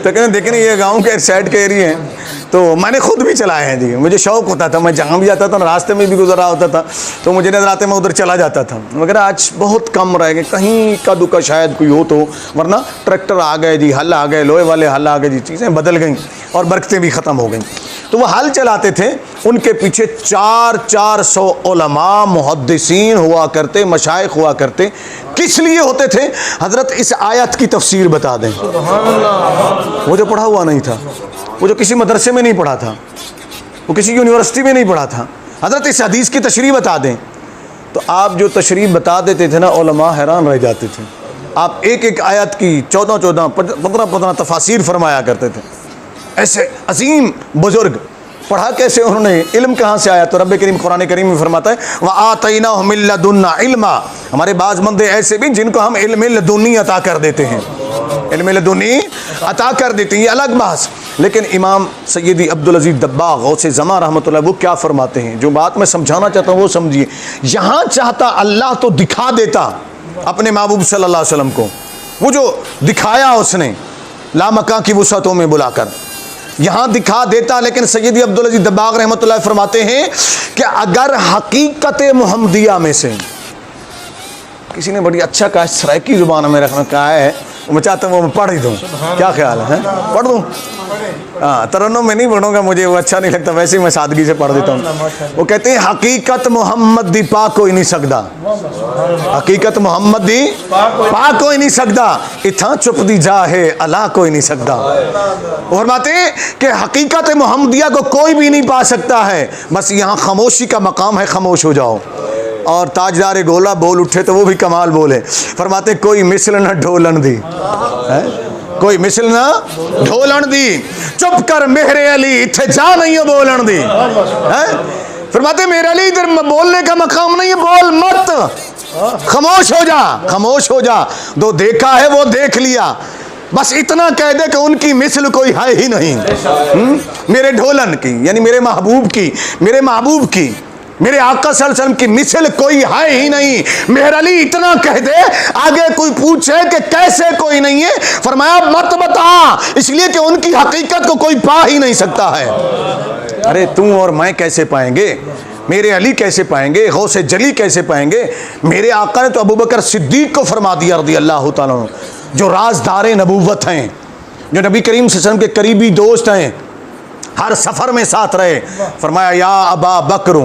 तो कहते देखे नहीं, ये गांव के साइड के एरिया हैं, तो मैंने खुद भी चलाए हैं जी। मुझे शौक होता था, मैं जहाँ भी जाता था रास्ते में भी गुजरा होता था तो मुझे नजर आते मैं उधर चला जाता था। मगर आज बहुत कम रह गए, कहीं का दुका शायद कोई हो तो, वरना ट्रैक्टर आ गए जी, हल आ गए, लोहे वाले हल आ गए जी, चीज़ें बदल गई और बरकतें भी ख़त्म हो गई। तो वो हल चलाते थे, उनके पीछे 400 उलमा मुहद्दिसीन हुआ करते, मशाइख हुआ करते। किस लिए होते थे? हज़रत इस आयत की तफसीर बता दें। वो जो पढ़ा हुआ नहीं था, वो जो किसी मदरसे में नहीं पढ़ा था, वो किसी यूनिवर्सिटी में नहीं पढ़ा था, हज़रत इस हदीस की तशरीह बता दें। तो आप जो तशरीह बता देते थे ना, उलमा हैरान रह जाते थे। आप एक एक आयत की 14-14, 15-15 तफासीर फरमाया करते थे। ऐसे अजीम बुजुर्ग, पढ़ा कैसे उन्होंने, इल्म कहाँ से आया? तो रब करीम कुरान करीम में फरमाता है व आतैनाहुम मिन लदुन्ना इल्मा। हमारे बाज़ बंदे ऐसे भी जिनको हम इल्म लदुन्नी अता कर देते हैं, इल्म लदुन्नी अता कर देते हैं, ये अलग बहस। लेकिन इमाम सैयदी अब्दुल अजीज़ दब्बाग़ गौसे ज़मा रहमतुल्लाह वो क्या फरमाते हैं, जो बात मैं समझाना चाहता हूँ वो समझिए। यहाँ चाहता अल्लाह तो दिखा देता अपने महबूब सल्लल्लाहु अलैहि वसल्लम को, वो जो दिखाया उसने लामका की वुसअतों में बुलाकर, यहाँ दिखा देता। लेकिन सैयदी अब्दुल अजीज़ दब्बाग़ रहमतुल्लाह फरमाते हैं कि अगर हकीकत मुहम्मदिया में से किसी ने बड़ी अच्छा कहा, सराइकी ज़ुबान में रखना कहा है, मैं चाहता हूँ वो मैं पढ़ ही दूँ, क्या ख्याल है? पढ़ दूँ? हाँ, तरन्नुम में नहीं पढ़ूंगा, मुझे वो अच्छा नहीं लगता, वैसे ही मैं सादगी से पढ़ देता हूँ। वो कहते हैं हकीकत मोहम्मद दी पाक कोई नहीं सकता, हकीकत मोहम्मद दी पाक कोई नहीं सकता, इतना चुप दी जा है अल्लाह कोई नहीं सकता। वो फरमाते हैं कि हकीकत मोहम्मदिया को कोई भी नहीं पा सकता है, बस यहाँ खामोशी का मकाम है, खामोश हो जाओ। और ताजदार गोला बोल उठे तो वो भी कमाल बोले। फरमाते कोई मिसल न ढोलन दी है, कोई मिसल ना ढोलन दी, चुप कर मेरे अली इथे जा नहीं हो बोलन दी है। फरमाते मेरे अली इधर बोलने का मकाम नहीं है, बोल मत, खामोश हो जा, खामोश हो जा। दो देखा है वो देख लिया, बस इतना कह दे कि उनकी मिसल कोई है ही नहीं। मेरे ढोलन की यानी मेरे महबूब की, मेरे महबूब की, मेरे आका सल्लल्लाहु अलैहि वसल्लम की मिसल कोई है ही नहीं। मेहर अली इतना कह दे, आगे कोई पूछे कि कैसे कोई नहीं है, फरमाया मत बता, इसलिए कि उनकी हकीकत को कोई पा ही नहीं सकता है। अरे तू और मैं कैसे पाएंगे, मेरे अली कैसे पाएंगे, गौसे जली कैसे पाएंगे? मेरे आका ने तो अबू बकर सिद्दीक को फरमा दिया रज़ी अल्लाह तआला अन्हु, जो राज़दारे नबूवत हैं, जो नबी करीम सल्लल्लाहु अलैहि वसल्लम के करीबी दोस्त हैं, हर सफ़र में साथ रहे। फरमाया या अबा बकर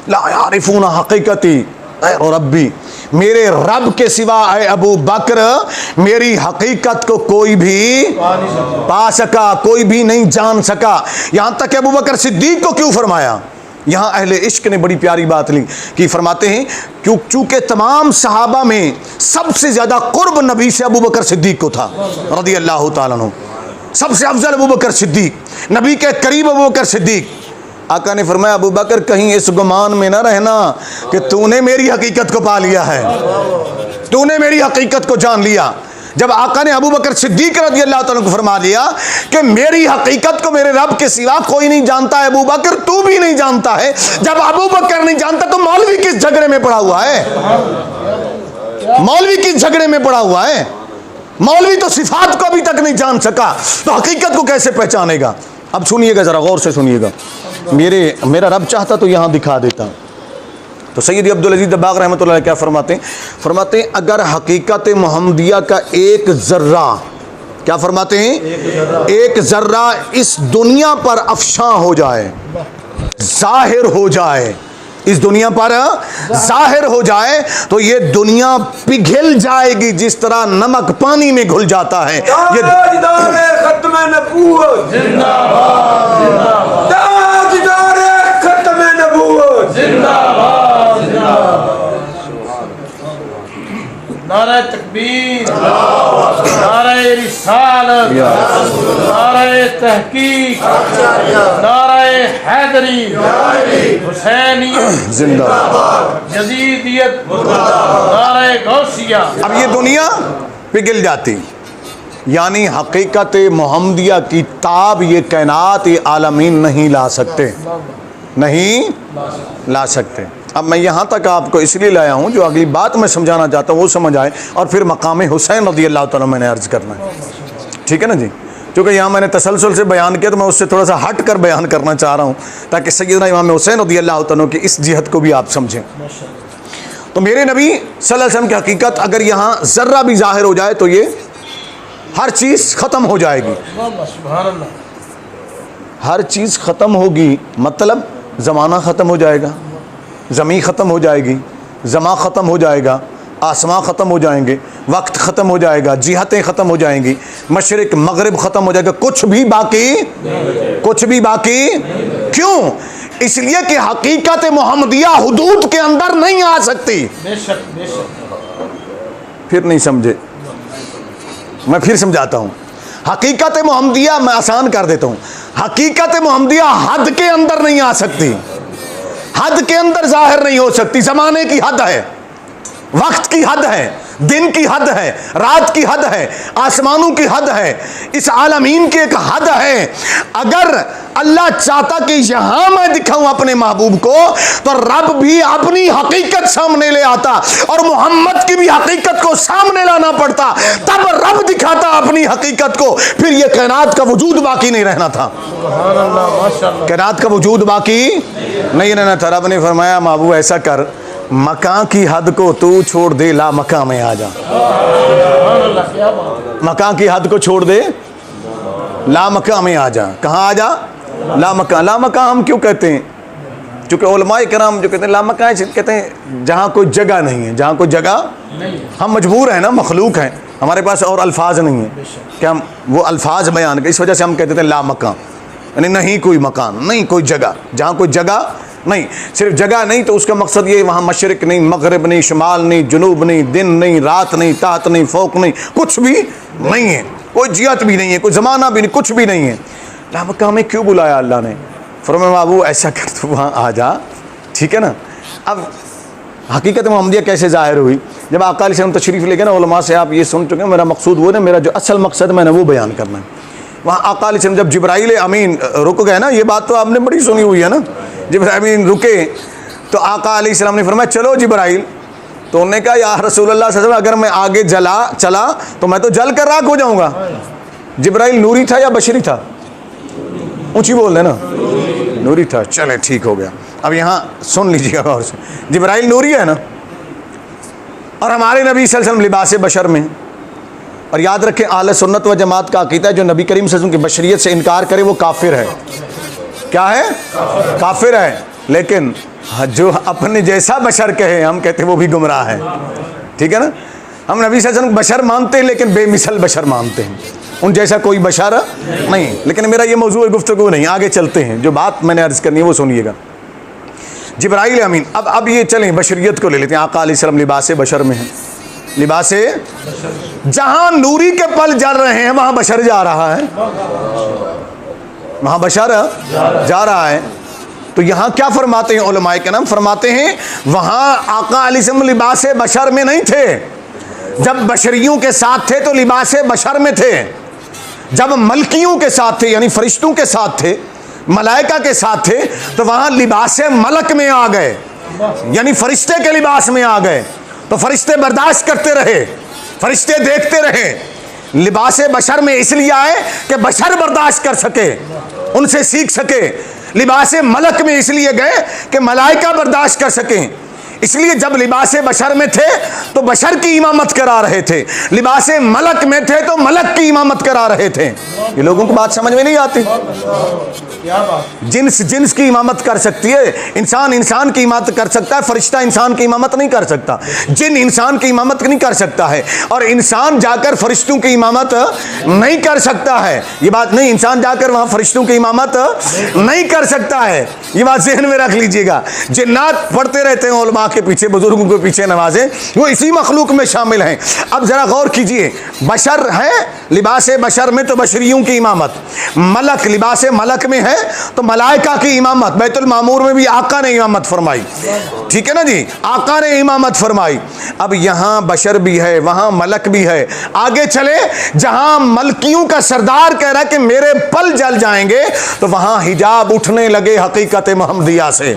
ला यारिफूना हकीकती और रब्बी, मेरे रब के सिवा ए अबू बकर मेरी हकीकत को कोई भी पा सका, कोई भी नहीं जान सका। यहाँ तक अबू बकर सिद्दीक को क्यों फरमाया? यहाँ अहले इश्क ने बड़ी प्यारी बात ली कि फरमाते हैं क्यों, चूँकि तमाम सहाबा में सबसे ज़्यादा कुर्ब नबी से अबू बकर सिद्दीक को था रज़ी अल्लाह तआला अन्हु। सबसे अफजल अबू बकर सिद्दीक, नबी के करीब अबू बकर सिद्दीक। आका ने फरमाया अबू बकर कहीं इस गुमान में ना रहना कि तूने मेरी हकीकत को पा लिया है, तूने मेरी हकीकत को जान लिया। जब आका ने अबू बकर सिद्दीक रज़ी अल्लाह तआला को फरमा दिया कि मेरी हकीकत को मेरे रब के सिवा कोई नहीं जानता है, अबू बकर तू भी नहीं जानता है। जब अबू बकर नहीं जानता तो मौलवी किस झगड़े में पड़ा हुआ है? मौलवी किस झगड़े में पड़ा हुआ है? मौलवी तो सिफात को अभी तक नहीं जान सका, तो हकीकत को कैसे पहचानेगा? अब सुनिएगा, जरा गौर से सुनिएगा। मेरा रब चाहता तो यहाँ दिखा देता। तो सैयदी अब्दुल अजीज़ दब्बाग़ रहमतुल्लाह क्या फरमाते हैं? फरमाते हैं अगर हकीकत मुहम्मदिया का एक ज़र्रा, क्या फरमाते हैं, एक ज़र्रा इस दुनिया पर अफ़शा हो जाए, ज़ाहिर हो जाए, इस दुनिया पर ज़ाहिर हो जाए तो ये दुनिया पिघल जाएगी जिस तरह नमक पानी में घुल जाता है। ये खत्म नबूवत जिंदाबाद, ताजदार खत्म नबूवत जिंदाबाद, नारे तकबीर, नारे रिसालत, नारे तहकीक, नारे हैदरी, हुसैनियत जिंदाबाद, यजीदियत, नारे गौसिया। अब ये दुनिया पिघल जाती, यानी हकीकत मुहम्मदिया की ताब ये कायनात ये आलमीन नहीं ला सकते, नहीं ला सकते। अब मैं यहाँ तक आपको इसलिए लाया हूँ जो अगली बात मैं समझाना चाहता हूँ वो समझ आए, और फिर मकाम हुसैन रज़ी अल्लाह तआला मैंने अर्ज़ करना है, ठीक है ना जी। क्योंकि यहाँ मैंने तसलसल से बयान किया तो मैं उससे थोड़ा सा हट कर बयान करना चाह रहा हूँ ताकि सैयदना इमाम हुसैन रज़ी अल्लाह तआला की इस जिहद को भी आप समझें। तो मेरे नबी सल्लल्लाहु अलैहि वसल्लम की हकीकत अगर यहाँ ज़र्रा भी ज़ाहिर हो जाए तो ये हर चीज़ ख़त्म हो जाएगी, हर चीज़ ख़त्म होगी, मतलब ज़माना ख़त्म हो जाएगा, ज़मीन ख़त्म हो जाएगी, ज़मा ख़त्म हो जाएगा, आसमां ख़त्म हो जाएंगे, वक्त ख़त्म हो जाएगा, जिहतें ख़त्म हो जाएंगी, मशरिक़ मगरिब ख़त्म हो जाएगा, कुछ भी बाकी क्यों? इसलिए कि हकीकत मोहम्मदिया हुदूद के अंदर नहीं आ सकती। फिर नहीं समझे, मैं फिर समझाता हूँ। हकीकत मोहम्मदिया मैं आसान कर देता हूँ, हकीकत मोहम्मदिया हद के अंदर नहीं आ सकती, हद के अंदर जाहिर नहीं हो सकती। ज़माने की हद है, वक्त की हद है, दिन की हद है, रात की हद है, आसमानों की हद है, इस आलमीन की एक हद है। अगर अल्लाह चाहता कि यहाँ मैं दिखाऊं अपने महबूब को तो रब भी अपनी हकीकत सामने ले आता और मोहम्मद की भी हकीकत को सामने लाना पड़ता, तब रब दिखाता अपनी हकीकत को, फिर ये कायनात का वजूद बाकी नहीं रहना था। कायनात का वजूद बाकी नहीं रहना था। रब ने फरमाया महबूब ऐसा कर, मकां की हद को तू छोड़ दे, ला मकां में आ जा। मकां की हद को छोड़ दे, ला मकां में आ जा। कहाँ आ जा? ला मकां। ला मकां हम क्यों कहते हैं? क्योंकि उलमाए कराम जो कहते हैं ला मकां, कहते हैं जहाँ कोई जगह नहीं है, जहाँ कोई जगह हम मजबूर हैं ना, मखलूक हैं, हमारे पास और अल्फाज नहीं है कि हम वो अल्फाज बयान करें, इस वजह से हम कहते थे ला मकां, यानी नहीं कोई मकान, नहीं कोई जगह, जहाँ कोई जगह नहीं। सिर्फ जगह नहीं तो उसका मकसद ये वहाँ मशरिक नहीं, मगरिब नहीं, शुमाल नहीं, जुनूब नहीं, दिन नहीं, रात नहीं, ताहत नहीं, फौक नहीं, कुछ भी नहीं है, कोई जियत भी नहीं है, कोई ज़माना भी नहीं, कुछ भी नहीं है। ला मकां में क्यों बुलाया अल्लाह ने? फरमाया बाबू ऐसा कर तो वहाँ आ जा, ठीक है ना। अब हकीकत मोहम्मदिया कैसे ज़ाहिर हुई? जब आका अलैहि सल्लम तशरीफ़ ले गए ना, उलमा से आप ये सुन चुके हैं, मेरा मकसूद वो नहीं, मेरा जो असल मकसद मैंने वो बयान करना है। वहाँ आका अलैहि सल्लम जब जिब्राइल अमीन रुक गए ना, ये बात तो आपने बड़ी सुनी हुई है ना, जिब्राइल अमीन रुके तो आका अलैहि सल्लम ने फरमाया चलो जिब्राइल। तो उन्होंने कहा या रसूलुल्लाह सल्लल्लाहु अलैहि वसल्लम अगर मैं आगे चला तो मैं तो जल कर राख हो जाऊँगा। जिब्राइल नूरी था या बशरी था? ऊँची बोल देना, नूरी था। चले ठीक हो गया। अब यहाँ सुन लीजिएगा गौर से, जिब्राइल नूरी है ना, और हमारे नबी सल्लल्लाहु अलैहि वसल्लम लिबास बशर में। और याद रखें अहले सुन्नत व जमात का अकीदा है जो नबी करीम सल्लल्लाहु अलैहि वसल्लम की बशरियत से इनकार करे वो काफिर है। क्या है? काफिर है। लेकिन जो अपने जैसा बशर कहे हम कहते हैं वो भी गुमराह है, ठीक है ना। हम नबी सल्लल्लाहु अलैहि वसल्लम बशर मानते हैं लेकिन बेमिसल बशर मानते हैं, उन जैसा कोई बशर नहीं। लेकिन मेरा ये मौजूद गुफ्तगू नहीं, आगे चलते हैं, जो बात मैंने अर्ज़ करनी है वो सुनिएगा। जिब्राइल अमीन, अब ये चलें बशरियत को ले लेते हैं। आका अलैहि सल्लम लिबास बशर में है, लिबास जहाँ नूरी के पल जल रहे हैं वहाँ बशर जा रहा है, वहाँ बशर जा रहा है। तो यहाँ क्या फरमाते हैं उलमाए करम? फरमाते हैं वहाँ आका अलैहि सल्लम लिबास बशर में नहीं थे, जब बशरियों के साथ थे तो लिबास बशर में थे, जब मलकियों के साथ थे यानी फरिश्तों के साथ थे, मलाइका के साथ थे तो वहाँ लिबास मलक में आ गए, यानी फरिश्ते के लिबास में आ गए। तो फरिश्ते बर्दाश्त करते रहे, फरिश्ते देखते रहे। लिबास बशर में इसलिए आए कि बशर बर्दाश्त कर सके, उनसे सीख सके। लिबास मलक में इसलिए गए कि मलाइका बर्दाश्त कर सकें। इसलिए जब लिबास बशर में थे तो बशर की इमामत करा रहे थे, लिबास मलक में थे तो मलक की इमामत करा रहे थे। ये लोगों को बात समझ में नहीं आती। जिन्स की इमामत कर सकती है, इंसान की इमामत कर सकता है, फरिश्ता इंसान की इमामत नहीं कर सकता, जिन इंसान की इमामत नहीं कर सकता है, और इंसान जाकर फरिश्तों की इमामत नहीं कर सकता है। ये बात नहीं, इंसान जाकर वहाँ फरिश्तों की इमामत नहीं कर सकता है, ये बात ज़हन में रख लीजिएगा। जिन्नात पढ़ते रहते हैं उलमा के पीछे, बुजुर्गों के पीछे नमाजें, वो इसी मखलूक में शामिल हैं। अब ज़रा गौर कीजिए, बशर है, लिबास बशर में तो बशरियों की इमामत, मलक लिबास मलक में है तो मलाइका की इमामत, बैतुल मामूर में भी आका ने इमामत फरमाई, ठीक है ना जी, आका ने इमामत फरमाई। अब यहाँ बशर भी है, वहाँ मलक भी है। आगे चले, जहाँ मलकियों का सरदार कह रहा है कि मेरे पल जल जाएंगे, तो वहाँ हिजाब उठने लगे हकीकत मोहम्मदिया से,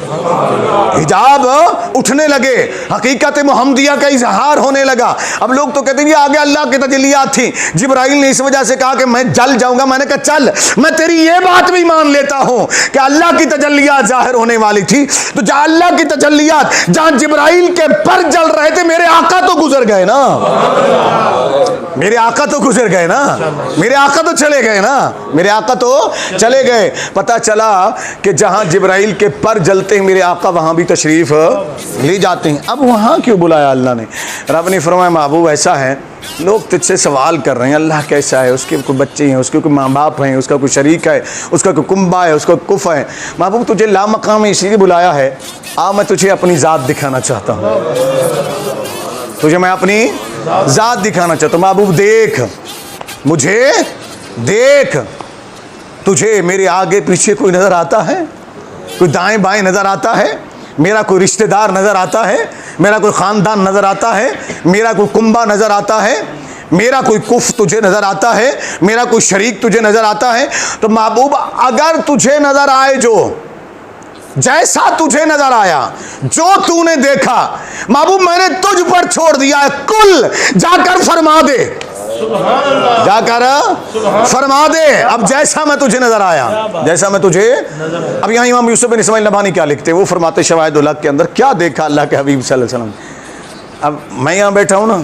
हिजाब उठने लगे, हकीकत मोहम्मदिया का इजहार होने लगा। अब लोग तो कहते हैं आगे अल्लाह की तजल्लियात थी, जिब्राइल ने इस वजह से कहा कि मैं जल जाऊंगा। मैंने कहा चल, मैं तेरी ये बात भी मान लेता हूं कि अल्लाह की तजल्लियात जाहिर होने वाली थी, तो जहां अल्लाह की तजल्लियात, जहां जिब्राइल के पर जल रहे थे, मेरे आका तो गुजर गए ना, मेरे आका तो गुजर गए ना, मेरे आका तो चले गए ना, मेरे आका तो चले गए। पता चला कि जहां जिब्राइल के पर जलते हैं मेरे आका, वहां भी तशरीफ ले जाते हैं। अब वहां क्यों बुलाया अल्लाह ने? रब ने फरमाया महबूब ऐसा है, लोग तुझसे सवाल कर रहे हैं अल्लाह कैसा है, उसके कोई बच्चे हैं, उसके कोई माँ बाप हैं, उसका कोई शरीक है, उसका कोई कुंबा है, उसका कुफ है। महबूब तुझे लामकाम में इसीलिए बुलाया है, आ मैं तुझे अपनी ज़ात दिखाना चाहता हूँ, तुझे मैं अपनी ज़ात दिखाना चाहता हूँ। महबूब देख मुझे, देख तुझे मेरे आगे पीछे कोई नज़र आता है, कोई दाएं बाएं नज़र आता है, मेरा कोई रिश्तेदार नज़र आता है, मेरा कोई ख़ानदान नज़र आता है, मेरा कोई कुंबा नज़र आता है, मेरा कोई कुफ तुझे नज़र आता है, मेरा कोई शरीक तुझे नज़र आता है? तो महबूब अगर तुझे नज़र आए, जो जैसा तुझे नज़र आया, जो तूने देखा, महबूब मैंने तुझ पर छोड़ दिया है, कुल जाकर फरमा दे, जाकर फरमा दे। अब जैसा मैं तुझे नजर आया, जैसा मैं तुझे, अब यहाँ इमाम यूसुफ बिन इस्माइल नबानी क्या लिखते हैं, वो फरमाते शवाहिदुल हक के अंदर, क्या देखा अल्लाह के हबीब सल्लल्लाहु अलैहि वसल्लम। अब मैं यहाँ बैठा हूँ ना,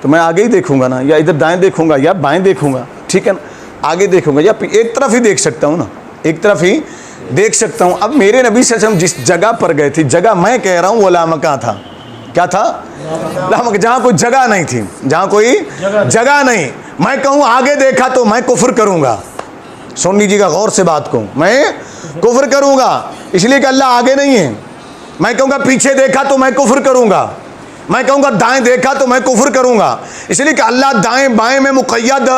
तो मैं आगे ही देखूंगा ना, या इधर दाएं देखूंगा या बाएं देखूंगा, ठीक है ना, आगे देखूंगा या एक तरफ ही देख सकता हूँ ना, एक तरफ ही देख सकता हूँ। अब मेरे नबी सल्लल्लाहु अलैहि वसल्लम जिस जगह पर गए थे, जगह मैं कह रहा हूँ वो लामका था, क्या था? लामका, जहाँ कोई जगह नहीं थी, जहाँ कोई जगह नहीं। मैं कहूँ आगे देखा तो मैं कुफ्र करूँगा, सुन लीजिएगा गौर से बात को, मैं कुफ्र करूँगा, इसलिए कि अल्लाह आगे नहीं है। मैं कहूँगा पीछे देखा तो मैं कुफ्र करूँगा, मैं कहूँगा दाएं देखा तो मैं कुफ्र करूँगा, इसलिए कि अल्लाह दाएं बाएं में मुक़य्यद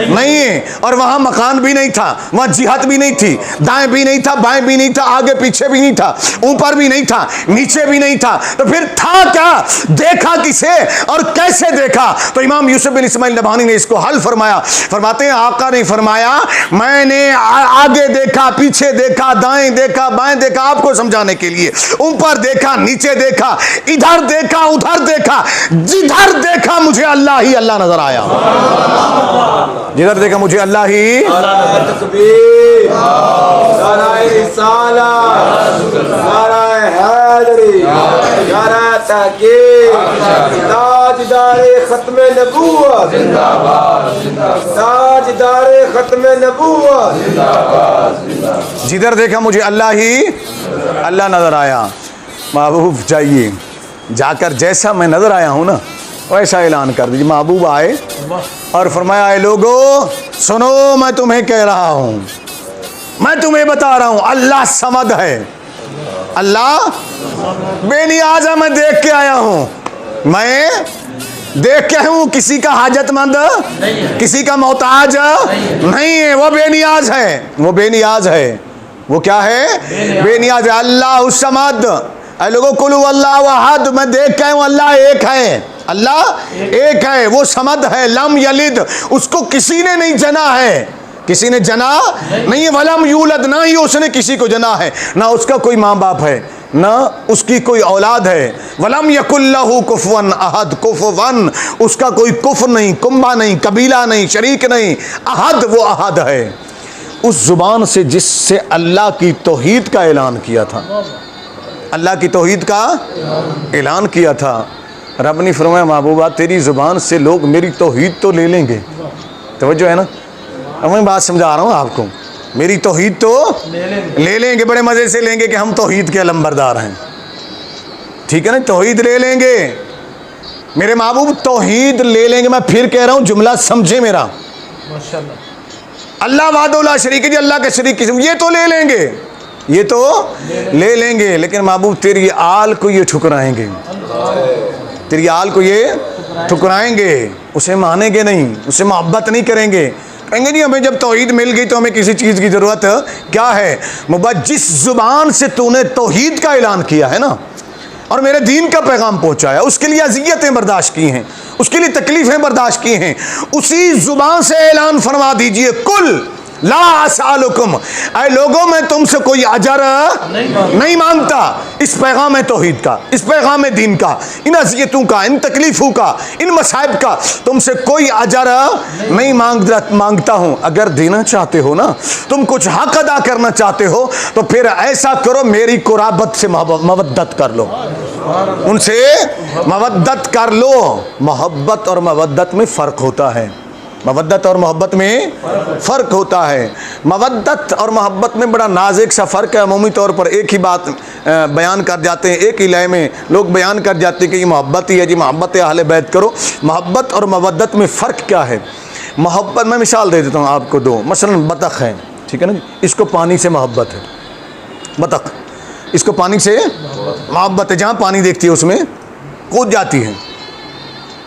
नहीं है, और वहाँ मकान भी नहीं था, वहाँ जिहत भी नहीं थी, दाएं भी नहीं था, बाएं भी नहीं था, आगे पीछे भी नहीं था, ऊपर भी नहीं था, नीचे भी नहीं था, तो फिर था क्या? देखा किसे और कैसे देखा? तो इमाम यूसुफ बिन इस्माइल नबानी ने इसको हल फरमाया, फरमाते हैं आका ने फरमाया मैंने आगे देखा, पीछे देखा, दाएं देखा, बाएं देखा, आपको समझाने के लिए, ऊपर देखा, नीचे देखा, इधर देखा, उधर देखा, जिधर देखा मुझे अल्लाह ही अल्लाह नजर आया, जिधर देखा मुझे अल्लाह ही। तकबीर, नाराए रिसालत, नाराए हैदरी, नाराए तहकीक, ताजदारे खत्मे नबूवत जिंदाबाद, ताजदारे खत्मे नबूवत जिंदाबाद। जिधर देखा मुझे अल्लाह ही अल्लाह नजर आया। महबूब जाइए, जाकर जैसा मैं नजर आया हूं ना वैसा ऐलान कर दीजिए। महबूब आए और फरमाया आए लोगों सुनो, मैं तुम्हें कह रहा हूं, मैं तुम्हें बता रहा हूं, अल्लाह समद है, अल्लाह बेनियाज है। मैं देख के आया हूं, मैं देख के हूं, किसी का हाजतमंद, किसी का मोहताज नहीं है, वो बेनियाज है, वो बेनियाज है। वो क्या है? बेनियाज है। अल्लाह समद, ऐ लोगों कुलू अल्लाह वहद, मैं देख के हूं अल्लाह एक है, अल्लाह एक है, वो समद है, लम यलिद, उसको किसी ने नहीं जना है, किसी ने जना नहीं है, वलम यूलद, ना ही उसने किसी को जना है, ना उसका कोई माँ बाप है, ना उसकी कोई औलाद है। वलम यकुल्लहु कुफवन अहद, कुफवन उसका कोई कुफ नहीं, कुंबा नहीं, कबीला नहीं, शरीक नहीं, अहद वो अहद है। उस जुबान से जिससे अल्लाह की तौहीद का ऐलान किया था, अल्लाह की तौहीद का ऐलान किया था, रब ने फरमाया महबूबा तेरी ज़ुबान से लोग मेरी तौहीद तो ले लेंगे। तवज्जो है ना, अब मैं बात समझा रहा हूँ आपको, मेरी तौहीद तो ले लेंगे, बड़े मज़े से लेंगे कि हम तौहीद के अलमबरदार हैं, ठीक है ना, तौहीद ले लेंगे, मेरे महबूब तौहीद ले लेंगे। मैं फिर कह रहा हूँ, जुमला समझे मेरा, माशाअल्लाह। अल्लाह वादुला शरीक जी, अल्लाह के शरीक किस्म, ये तो ले लेंगे, ये तो ले लेंगे, लेकिन महबूब तेरी आल को ये ठुकराएंगे, तेरी आल को ये ठुकराएंगे, उसे मानेंगे नहीं, उसे मोहब्बत नहीं करेंगे। कहेंगे नहीं हमें जब तौहीद मिल गई तो हमें किसी चीज़ की ज़रूरत क्या है। मुबारक जिस ज़ुबान से तूने तौहीद का ऐलान किया है ना और मेरे दीन का पैगाम पहुंचाया, उसके लिए अज़ियतें बर्दाश्त की हैं, उसके लिए तकलीफ़ें बर्दाश्त की हैं, उसी ज़ुबान से ऐलान फरमा दीजिए कुल ला असअलुकुम, ऐ लोगों मैं तुमसे कोई अजर नहीं मांगता इस पैगाम तौहीद का, इस पैगाम दीन का, इन अज़ियतों का, इन तकलीफ़ों का, इन मसाइब का तुमसे कोई अजर नहीं मांगता हूँ। अगर देना चाहते हो ना, तुम कुछ हक अदा करना चाहते हो तो फिर ऐसा करो, मेरी कुराबत से मवद्दत कर लो, उनसे मवद्दत कर लो। मोहब्बत और मवद्दत में फ़र्क होता है, मवद्दत और मोहब्बत में फ़र्क होता है। मवद्दत और मोहब्बत में बड़ा नाजुक सा फ़र्क है। अमूमी तौर पर एक ही बात बयान कर जाते हैं, एक ही लय में लोग बयान कर जाते हैं कि ये मोहब्बत ही है जी, मोहब्बत अहले बैत करो। मोहब्बत और मवद्दत में फ़र्क क्या है? मोहब्बत, मैं मिसाल दे देता हूँ आपको दो। मसलन बतख है, ठीक है ना जी, इसको पानी से मोहब्बत है, बतख इसको पानी से मोहब्बत है, जहाँ पानी देखती है उसमें कूद जाती है।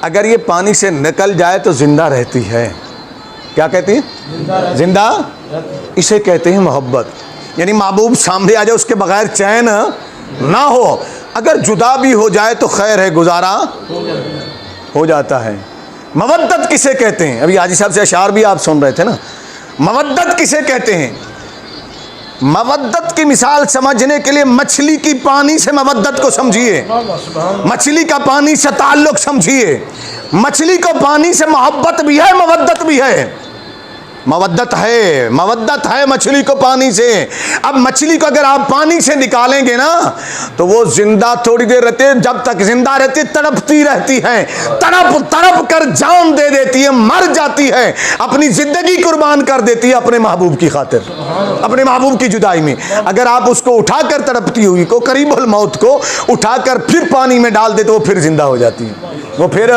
अगर ये पानी से निकल जाए तो जिंदा रहती है, क्या कहती है? जिंदा। इसे कहते हैं मोहब्बत। यानी महबूब सामने आ जाए, उसके बगैर चैन ना हो, अगर जुदा भी हो जाए तो खैर है, गुजारा हो जाता है। मवद्दत किसे कहते हैं? अभी हाजी साहब से अशार भी आप सुन रहे थे ना। मवद्दत किसे कहते हैं? मवद्दत की मिसाल समझने के लिए मछली की पानी से मवद्दत को समझिए, मछली का पानी से ताल्लुक समझिए। मछली को पानी से मोहब्बत भी है, मवद्दत भी है। मवद्दत है मछली को पानी से। अब मछली को अगर आप पानी से निकालेंगे ना तो वो जिंदा थोड़ी देर रहती है, जब तक जिंदा रहती है तड़पती रहती है, तड़प तड़प कर जान दे देती है, मर जाती है, अपनी जिंदगी कुर्बान कर देती है अपने महबूब की खातिर, अपने महबूब की जुदाई में। अगर आप उसको उठाकर तड़पती हुई को, करीबुल मौत को उठाकर फिर पानी में डाल दे तो वो फिर जिंदा हो जाती है, वो फिर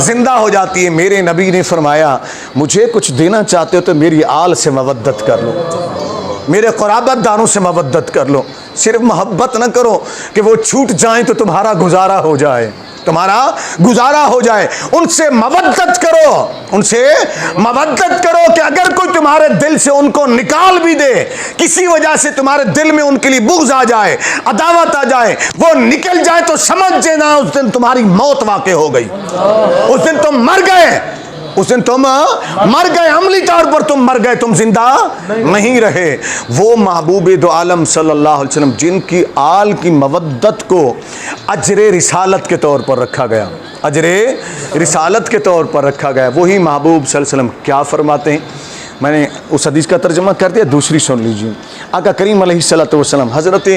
जिंदा हो जाती है। मेरे नबी ने फरमाया, मुझे कुछ देना चाहते हो तो मेरी आल से मवद्दत कर लो, मेरे क़राबतदारों से मवद्दत कर लो। सिर्फ मोहब्बत न करो कि वो छूट जाएं तो तुम्हारा गुजारा हो जाए, तुम्हारा गुजारा हो जाए। उनसे मवद्दत करो, उनसे मवद्दत करो कि अगर कोई तुम्हारे दिल से उनको निकाल भी दे, किसी वजह से तुम्हारे दिल में उनके लिए बुग़्ज़ आ जाए, अदावत आ जाए, वो निकल जाए तो समझ लेना उस दिन तुम्हारी मौत वाक़ई हो गई, उस दिन तुम मर गए, उस दिन तुम मर गए, अमली तौर पर तुम मर गए, तुम जिंदा नहीं रहे। वो महबूब दो आलम सल्लल्लाहु अलैहि वसल्लम जिनकी आल की मवद्दत को अजरे रिसालत के तौर पर रखा गया, अजरे रिसालत के तौर पर रखा गया, वही महबूब सल्लल्लाहु अलैहि वसल्लम क्या फरमाते हैं। मैंने उस हदीस का तर्जुमा कर दिया, दूसरी सुन लीजिए। आका करीम अलैहिस्सलातु वस्सलाम हज़रत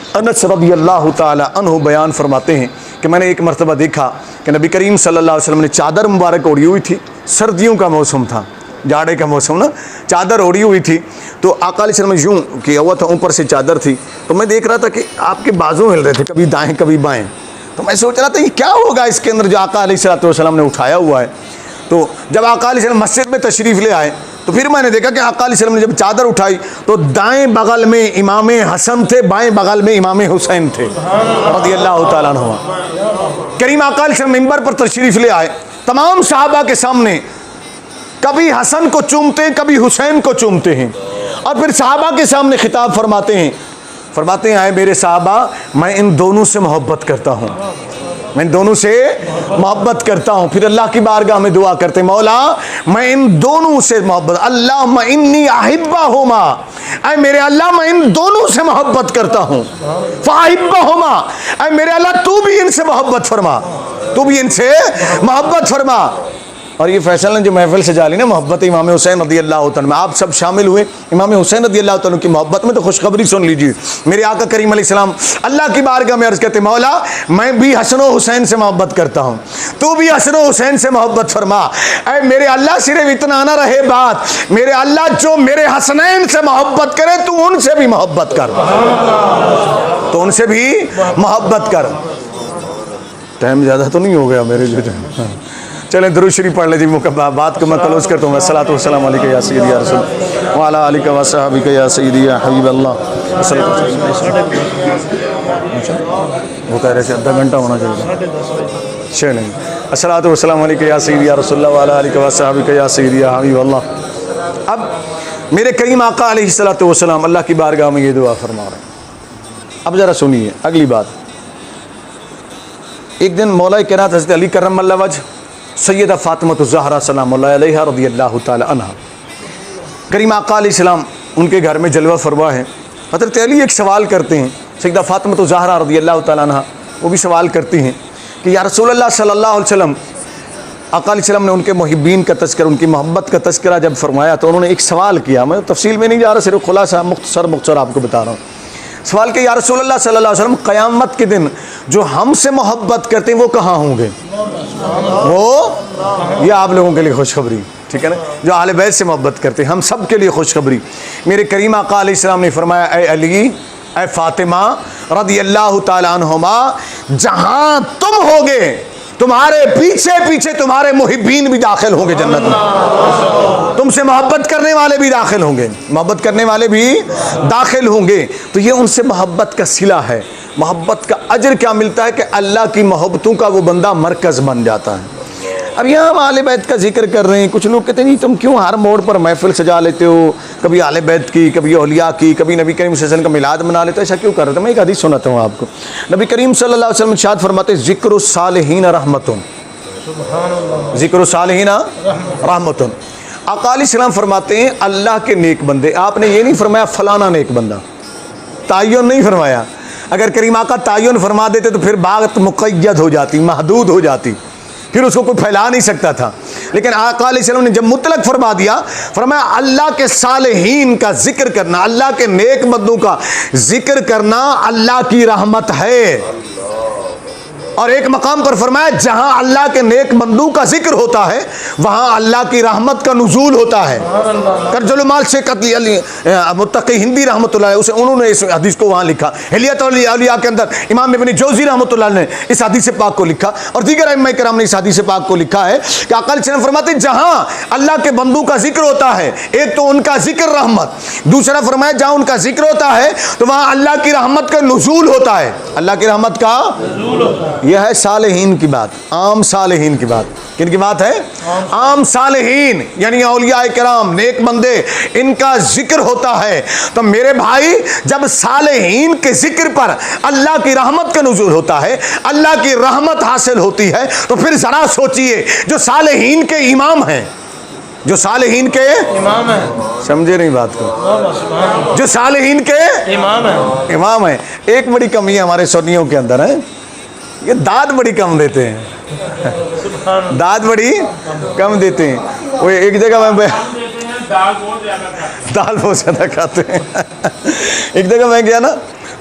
अनस रज़ियल्लाहु ताला अन्हु बयान फरमाते हैं कि मैंने एक मरतबा देखा कि नबी करीम सल्लल्लाहु अलैहि वसल्लम ने चादर मुबारक ओढ़ी हुई थी, सर्दियों का मौसम था, जाड़े का मौसम ना, चादर ओढ़ी हुई थी। तो आका अलैहि सल्लम यूँ किया हुआ था, ऊपर से चादर थी। तो मैं देख रहा था कि आपके बाजू हिल रहे थे, कभी दाएँ कभी बाएँ। तो मैं सोच रहा था ये क्या होगा इसके अंदर जो आका अलैहिस्सलातु वस्सलाम ने उठाया हुआ है। तो जब आका अलैहि सल्लम मस्जिद में तशरीफ़ ले आए तो फिर मैंने देखा कि आका अलैहि सल्लम ने जब चादर उठाई तो दाएं बगल में इमाम हसन थे, बाएं बगल में इमाम हुसैन थे रज़ियल्लाहु ताला अन्हुमा। करीम आका अलैहि सल्लम मिंबर पर तशरीफ़ ले आए, तमाम सहाबा के सामने कभी हसन को चूमते हैं, कभी हुसैन को चूमते हैं, और फिर सहाबा के सामने खिताब फरमाते हैं आए मेरे सहाबा, मैं इन दोनों से मोहब्बत करता हूँ, मैं इन दोनों से मोहब्बत करता हूँ। फिर अल्लाह की बारगाह में दुआ करते, मौला मैं इन दोनों से मोहब्बत, अल्लाह इन्नी अहिब्बाहुमा, ऐ मेरे अल्लाह मैं इन दोनों से मोहब्बत करता हूँ, फ़ाहिब्बाहुमा, ऐ मेरे अल्लाह तू भी इनसे मोहब्बत फरमा, तू भी इनसे मोहब्बत फरमा। और ये फैसल ने जो महफिल सजा ली ना मोहब्बत इमाम हुसैन रज़ियल्लाहु ताला में, आप सब शामिल हुए इमाम हुसैन रज़ियल्लाहु ताला की मोहब्बत में, तो खुशखबरी सुन लीजिए। मेरे आका करीम अलैहिस्सलाम अल्लाह की बारगाह में अर्ज़ करते, मौला मैं भी हसन व हुसैन से मोहब्बत करता हूँ, तू भी हसन व हुसैन से मोहब्बत फरमा। ऐ मेरे अल्लाह सिर्फ इतना ना रहे बात, मेरे अल्लाह जो मेरे हसनैन से मोहब्बत करे तू उनसे भी मोहब्बत कर, तो उनसे भी मोहब्बत कर। टाइम ज़्यादा तो नहीं हो गया मेरे लिए? चलें दुरूद शरीफ पढ़ लीजिए, बात को मैं क्लोज करता हूँ। अस्सलातु वस्सलामु अलैका या सय्यदी या रसूल व अला आलिका व सहाबिका या सय्यदी या हबीब अल्लाह। वो कह रहे थे आधा घंटा होना चाहिए। चलें, अस्सलातु वस्सलामु अलैका या सय्यदी या रसूल व अला आलिका व सहाबिका या सय्यदी या हबीब अल्लाह। अब मेरे करीम आका अलैहिस्सलातु वस्सलाम अल्लाह की बारगाह में ये दुआ फरमा रहे हैं। अब ज़रा सुनिए अगली बात। एक दिन मौला कायनात हज़रत अली करमल्लाह वजह सैयदा फ़ातिमा ज़हरा सलामुल्लाह अलैहा रज़ियल्लाहु ताला अन्हा, करीम आका अलैहिस्सलाम उनके घर में जलवा फरमा है। हज़रत अली एक सवाल करते हैं, सैयदा फ़ातिमा ज़हरा रज़ियल्लाहु ताला अन्हा वो भी सवाल करती हैं कि या रसूलल्लाह सल्लल्लाहु अलैहि वसल्लम, आका अलैहिस्सलाम ने उनके मुहिब्बीन का तज़किरा, उनकी मोहब्बत का तज़किरा जब फरमाया तो उन्होंने एक सवाल किया। मैं तफसील में नहीं जा रहा, सिर्फ खुलासा मुख्तसर आपको बता रहा हूँ। सवाल किया, या रसूलल्लाह सल्लल्लाहु अलैहि वसल्लम, क़यामत के दिन जो हमसे मोहब्बत करते हैं वो कहाँ होंगे? वो ये आप लोगों के लिए खुशखबरी, ठीक है ना, जो अहले बैत से मोहब्बत करते हैं, हम सब के लिए खुशखबरी। मेरे करीम आका अलैहिस्सलाम ने फरमाया, ए अली, ए फ़ातिमा रज़ियल्लाहु ताला अन्हुमा, जहाँ तुम होगे तुम्हारे पीछे पीछे तुम्हारे मुहिब्बीन भी दाखिल होंगे जन्नत में, तुमसे मोहब्बत करने वाले भी दाखिल होंगे, मोहब्बत करने वाले भी दाखिल होंगे। तो ये उनसे मोहब्बत का सिला है। मोहब्बत का अजर क्या मिलता है कि अल्लाह की मोहब्बतों का वो बंदा मरकज़ बन जाता है। अब यहाँ हम आले बैत का जिक्र कर रहे हैं, कुछ लोग कहते हैं जी तुम क्यों हर मोड़ पर महफिल सजा लेते हो, कभी आले बैत की, कभी औलिया की, कभी नबी करीम सल्लल्लाहु अलैहि वसल्लम का मिलाद मना लेते हो, ऐसा क्यों कर रहे थे? मैं एक हदीस सुनाता हूँ आपको। नबी करीम सल्लल्लाहु अलैहि वसल्लम इरशाद फरमाते, ज़िक्र सालिहीन रहमतुन, ज़िक्र सालिहीन रहमतुन। आका अलैहिस्सलाम फरमाते हैं अल्लाह के नेक बंदे, आपने ये नहीं फरमाया फलाना नेक बंदा, ताय्युन नहीं फरमाया। अगर करीम आका ताय्युन फरमा देते तो फिर बात मुक़य्यद हो जाती, महदूद हो जाती, फिर उसको कोई फैला नहीं सकता था। लेकिन आका अलैहिस्सलाम ने जब मुतलक फरमा दिया, फरमाया अल्लाह के सालिहीन का जिक्र करना, अल्लाह के नेक बंदों का जिक्र करना अल्लाह की रहमत है। और एक मकाम पर फरमाया जहां अल्लाह के नेक बंदों का जिक्र होता है वहां अल्लाह की रहमत का नुज़ूल होता है। कर्जुल माल से मुत्तकी हिंदी रहमतुल्लाह उसे उन्होंने इस हदीस को वहां लिखा। हिलियत औलिया के अंदर इमाम इब्न जौज़ी रहमतुल्लाह ने इस हदीस पाक को लिखा और दीगर अइम्मा किराम ने इस हदीस पाक को लिखा है कि आका अलैहिस्सलाम फरमाते जहां अल्लाह के बंदों का जिक्र होता है, एक तो उनका जिक्र रहमत, दूसरा फरमाया जहां उनका जिक्र होता है तो वहां अल्लाह की रहमत का नुज़ूल होता है, अल्लाह की रहमत का नुज़ूल होता है। यह है सालेहीन की बात, आम सालेहीन की बात। किन की बात है? आम सालेहीन यानी औलिया किराम, नेक बंदे, इनका जिक्र होता है। तो मेरे भाई जब सालेहीन के जिक्र पर अल्लाह की रहमत का नुज़ूल होता है, अल्लाह की रहमत हासिल होती है, तो फिर जरा सोचिए जो सालेहीन के इमाम हैं, जो सालेहीन के इमाम है, समझे नहीं बात को, जो सालेहीन के इमाम है। एक बड़ी कमी है हमारे सुन्नियों के अंदर है, ये दाद बड़ी कम देते हैं, दाद बड़ी कम देते हैं। वो एक जगह मैं दाल बहुत ज़्यादा खाते हैं। एक जगह मैं गया ना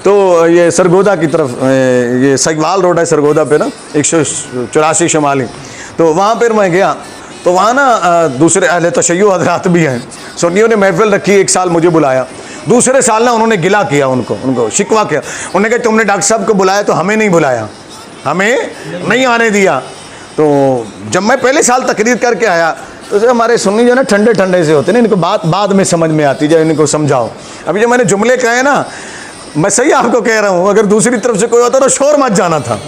तो ये सरगोदा की तरफ, ये सगवाल रोड है सरगोदा पे ना, 184 शुमाली, तो वहाँ पर मैं गया तो वहाँ ना दूसरे अहले तशय्युअ हज़रात भी हैं। सुन्नियों ने महफिल रखी, एक साल मुझे बुलाया, दूसरे साल ना उन्होंने गिला किया, उनको शिकवा किया। उन्होंने कहा तुमने डॉक्टर साहब को बुलाया तो हमें नहीं बुलाया, हमें नहीं आने दिया। तो जब मैं पहले साल तकरीर करके आया तो हमारे सुन्नी जो है ना ठंडे ठंडे से होते हैं, इनको बात बाद में समझ में आती, जब इनको समझाओ। अभी जो मैंने जुमले कहे ना, मैं सही आपको कह रहा हूँ, अगर दूसरी तरफ से कोई होता तो शोर मच जाना था।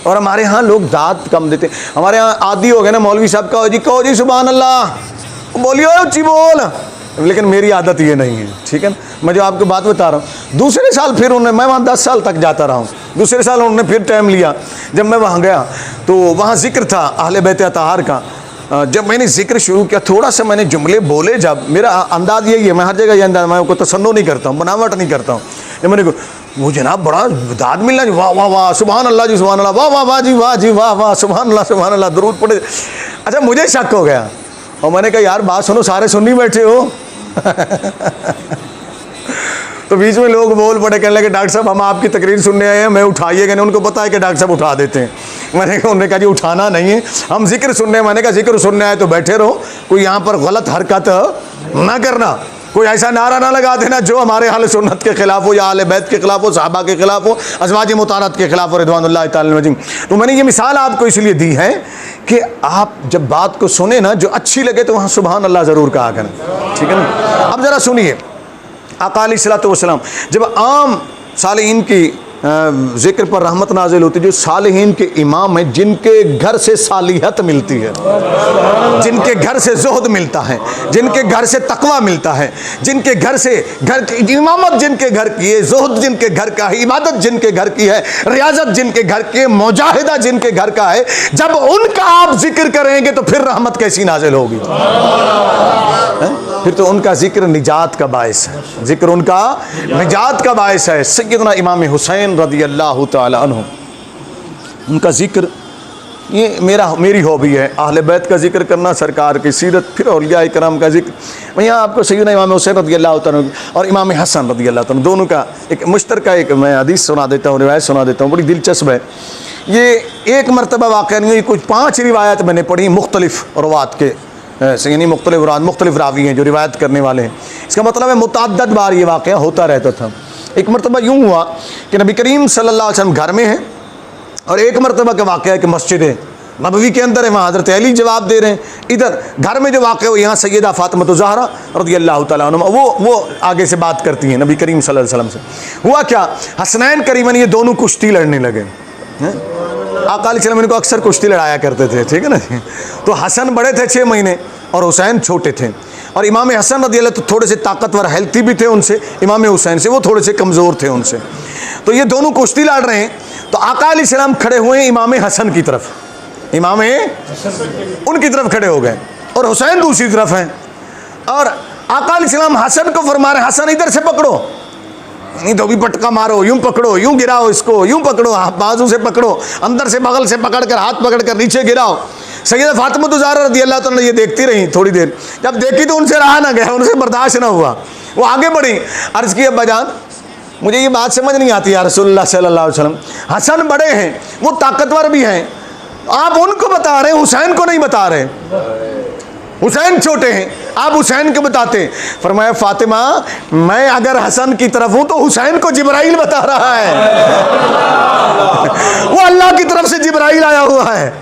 और हमारे यहाँ लोग दाद कम देते, हमारे यहाँ आदी हो गए ना मौलवी साहब का, जी कहो जी सुभान अल्लाह, बोलियो ऊँची बोल, लेकिन मेरी आदत ये नहीं है, ठीक है ना। मैं जो आपको बात बता रहा हूँ, दूसरे साल फिर उन्होंने, मैं वहाँ 10 साल तक जाता रहा हूँ, दूसरे साल उन्होंने फिर टाइम लिया। जब मैं वहाँ गया तो वहाँ जिक्र था अहले बैत अतहार का। जब मैंने जिक्र शुरू किया, थोड़ा सा मैंने जुमले बोले, जब मेरा अंदाज यही है, मैं हर जगह ये अंदाज, मैं को तसन्नो नहीं करता हूँ, बनावट नहीं करता हूँ। जब मैंने वो जनाब बड़ा दाद मिलना जी, वाह वाह वाह सुभान अल्लाह जी सुभान अल्लाह, वाह वाह वाह जी वाह जी वाह वाह सुभान अल्लाह, दरूद पढ़े। अच्छा मुझे शक हो गया और मैंने कहा यार बात सुनो, सारे सुन्नी बैठे हो। तो बीच में लोग बोल पड़े, कहने लगे डॉक्टर साहब हम आपकी तकरीर सुनने आए हैं, मैं उठाइएगा नहीं। उनको पता है कि डॉक्टर साहब उठा देते हैं। मैंने कहा, उन्होंने कहा जी उठाना नहीं है, हम जिक्र सुनने। मैंने कहा जिक्र सुनने आए तो बैठे रहो, कोई यहाँ पर गलत हरकत ना करना। कोई ऐसा नारा ना लगा देना जो हमारे अहले सुन्नत के खिलाफ हो, या अहले बैत के खिलाफ हो, सहाबा के खिलाफ हो, अज़वाज मुताहरात के खिलाफ हो, रिदवानुल्लाह ताला अलैहिम। तो मैंने ये मिसाल आपको इसलिए दी है कि आप जब बात को सुने ना, जो अच्छी लगे तो वहाँ सुभान अल्लाह ज़रूर कहा करें, ठीक है ना। अब ज़रा सुनिए, आका अलैहिस्सलातु वस्सलाम जब आम सालिहीन की ज़िक्र पर रहमत नाजिल होती, जो सालिहीन के इमाम हैं, जिनके घर से सालिहत मिलती है, जिनके घर से ज़ुहद मिलता है, जिनके घर से तकवा मिलता है, जिनके घर से घर की इमामत जिनके घर की है, ज़ुहद जिनके घर का है, इबादत जिनके घर की है, रियाजत जिनके घर की है, मुजाहिदा जिनके घर का है, जब उनका आप जिक्र करेंगे तो फिर रहमत कैसी नाजिल होगी? फिर तो उनका जिक्र निजात का बायस है, जिक्र उनका निजात का बायस है। सैयदना इमाम हुसैन रज़ी अल्लाह ताला अन्हु, उनका जिक्र ये मेरी हॉबी है, अहले बैत का जिक्र करना, सरकार की सीरत, फिर औलिया इकराम का जिक्र। मैं यहाँ आपको सैयदना इमाम हुसैन रज़ी अल्लाह ताला और इमाम हसन रज़ी अल्लाह ताला दोनों का एक मुश्तरका एक मैं हदीस सुना देता हूँ, रिवायत सुना देता हूँ, बड़ी दिलचस्प है। ये एक मरतबा वाक़या नहीं, कुछ 5 रिवायत मैंने पढ़ी मुख्तलिफ रवात के, यानी मुख्तलिफ रावी हैं जो रिवायत करने वाले हैं। इसका मतलब है मुतअद्दिद बार ये वाक़या होता रहता था। एक मरतबा यूँ हुआ कि नबी करीम सल्लल्लाहु अलैहि वसल्लम घर में हैं, और एक मरतबा का वाक़या है कि मस्जिद नबवी के अंदर है, वहाँ हज़रत अली जवाब दे रहे हैं। इधर घर में जो वाक़या हो, यहाँ सैयदा फ़ातिमा ज़हरा रज़ी अल्लाह ताला अन्हा वो आगे से बात करती हैं नबी करीम सल्लल्लाहु अलैहि वसल्लम से। हुआ क्या, हसनैन करीमन ये दोनों कुश्ती लड़ने लगे। आका अलैहि सल्लम इनको अक्सर कुश्ती लड़ाया करते थे, ठीक है ना। तो हसन बड़े थे 6 महीने और हुसैन छोटे थे, और इमाम हसन रज़ी अल्लाह तो थोड़े से ताकतवर हेल्थी भी थे उनसे, इमाम हुसैन से वो थोड़े से कमज़ोर थे उनसे। तो ये दोनों कुश्ती लड़ रहे हैं, तो आका अलैहिस्सलाम खड़े हुए इमाम हसन की तरफ, इमाम उनकी तरफ खड़े हो गए, और हुसैन दूसरी तरफ हैं। और आका अलैहिस्सलाम हसन को फरमा रहे, हसन इधर से पकड़ो, नहीं तो भी पटका मारो, यूं पकड़ो, यूं गिराओ इसको, यूं पकड़ो, बाजू से पकड़ो, अंदर से बगल से पकड़कर, हाथ पकड़कर नीचे गिराओ। सैयदा फ़ातिमा ज़हरा रज़ी अल्लाह ताला ये देखती रही थोड़ी देर, जब देखी तो उनसे रहा ना गया, उनसे बर्दाश्त ना हुआ, वो आगे बढ़ी। अर्ज़ की, अब्बा जान मुझे ये बात समझ नहीं आती या रसूलुल्लाह सल्लल्लाहु अलैहि वसल्लम, हसन बड़े हैं, वो ताकतवर भी हैं, आप उनको बता रहे हैं, हुसैन को नहीं बता रहे, हुसैन छोटे हैं, आप हुसैन को बताते। फरमाया, फातिमा मैं अगर हसन की तरफ हूं तो हुसैन को जिब्राइल बता रहा है, वो अल्लाह की तरफ से जिब्राइल आया हुआ है,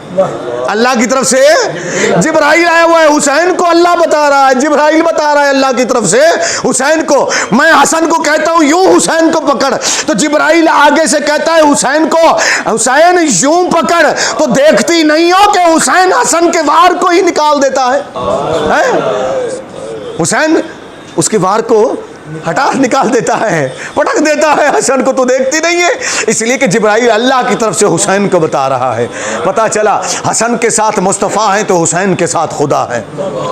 अल्लाह की तरफ से जिब्राइल आया हुआ है, हुसैन को अल्लाह बता रहा है, जिब्राइल बता रहा है अल्लाह की तरफ से हुसैन को। मैं हसन को कहता हूं यूं हुसैन को पकड़, तो जिब्राइल आगे से कहता है हुसैन को, हुसैन यूं पकड़, तो देखती नहीं हो कि हुसैन हसन के वार को ही निकाल देता है? हुसैन उसके वार को हटा निकाल देता है, पटक देता है हसन को, तो देखती नहीं है, इसलिए कि जिब्राइल अल्लाह की तरफ से हुसैन को बता रहा है। पता चला हसन के साथ मुस्तफ़ा है तो हुसैन के साथ खुदा है,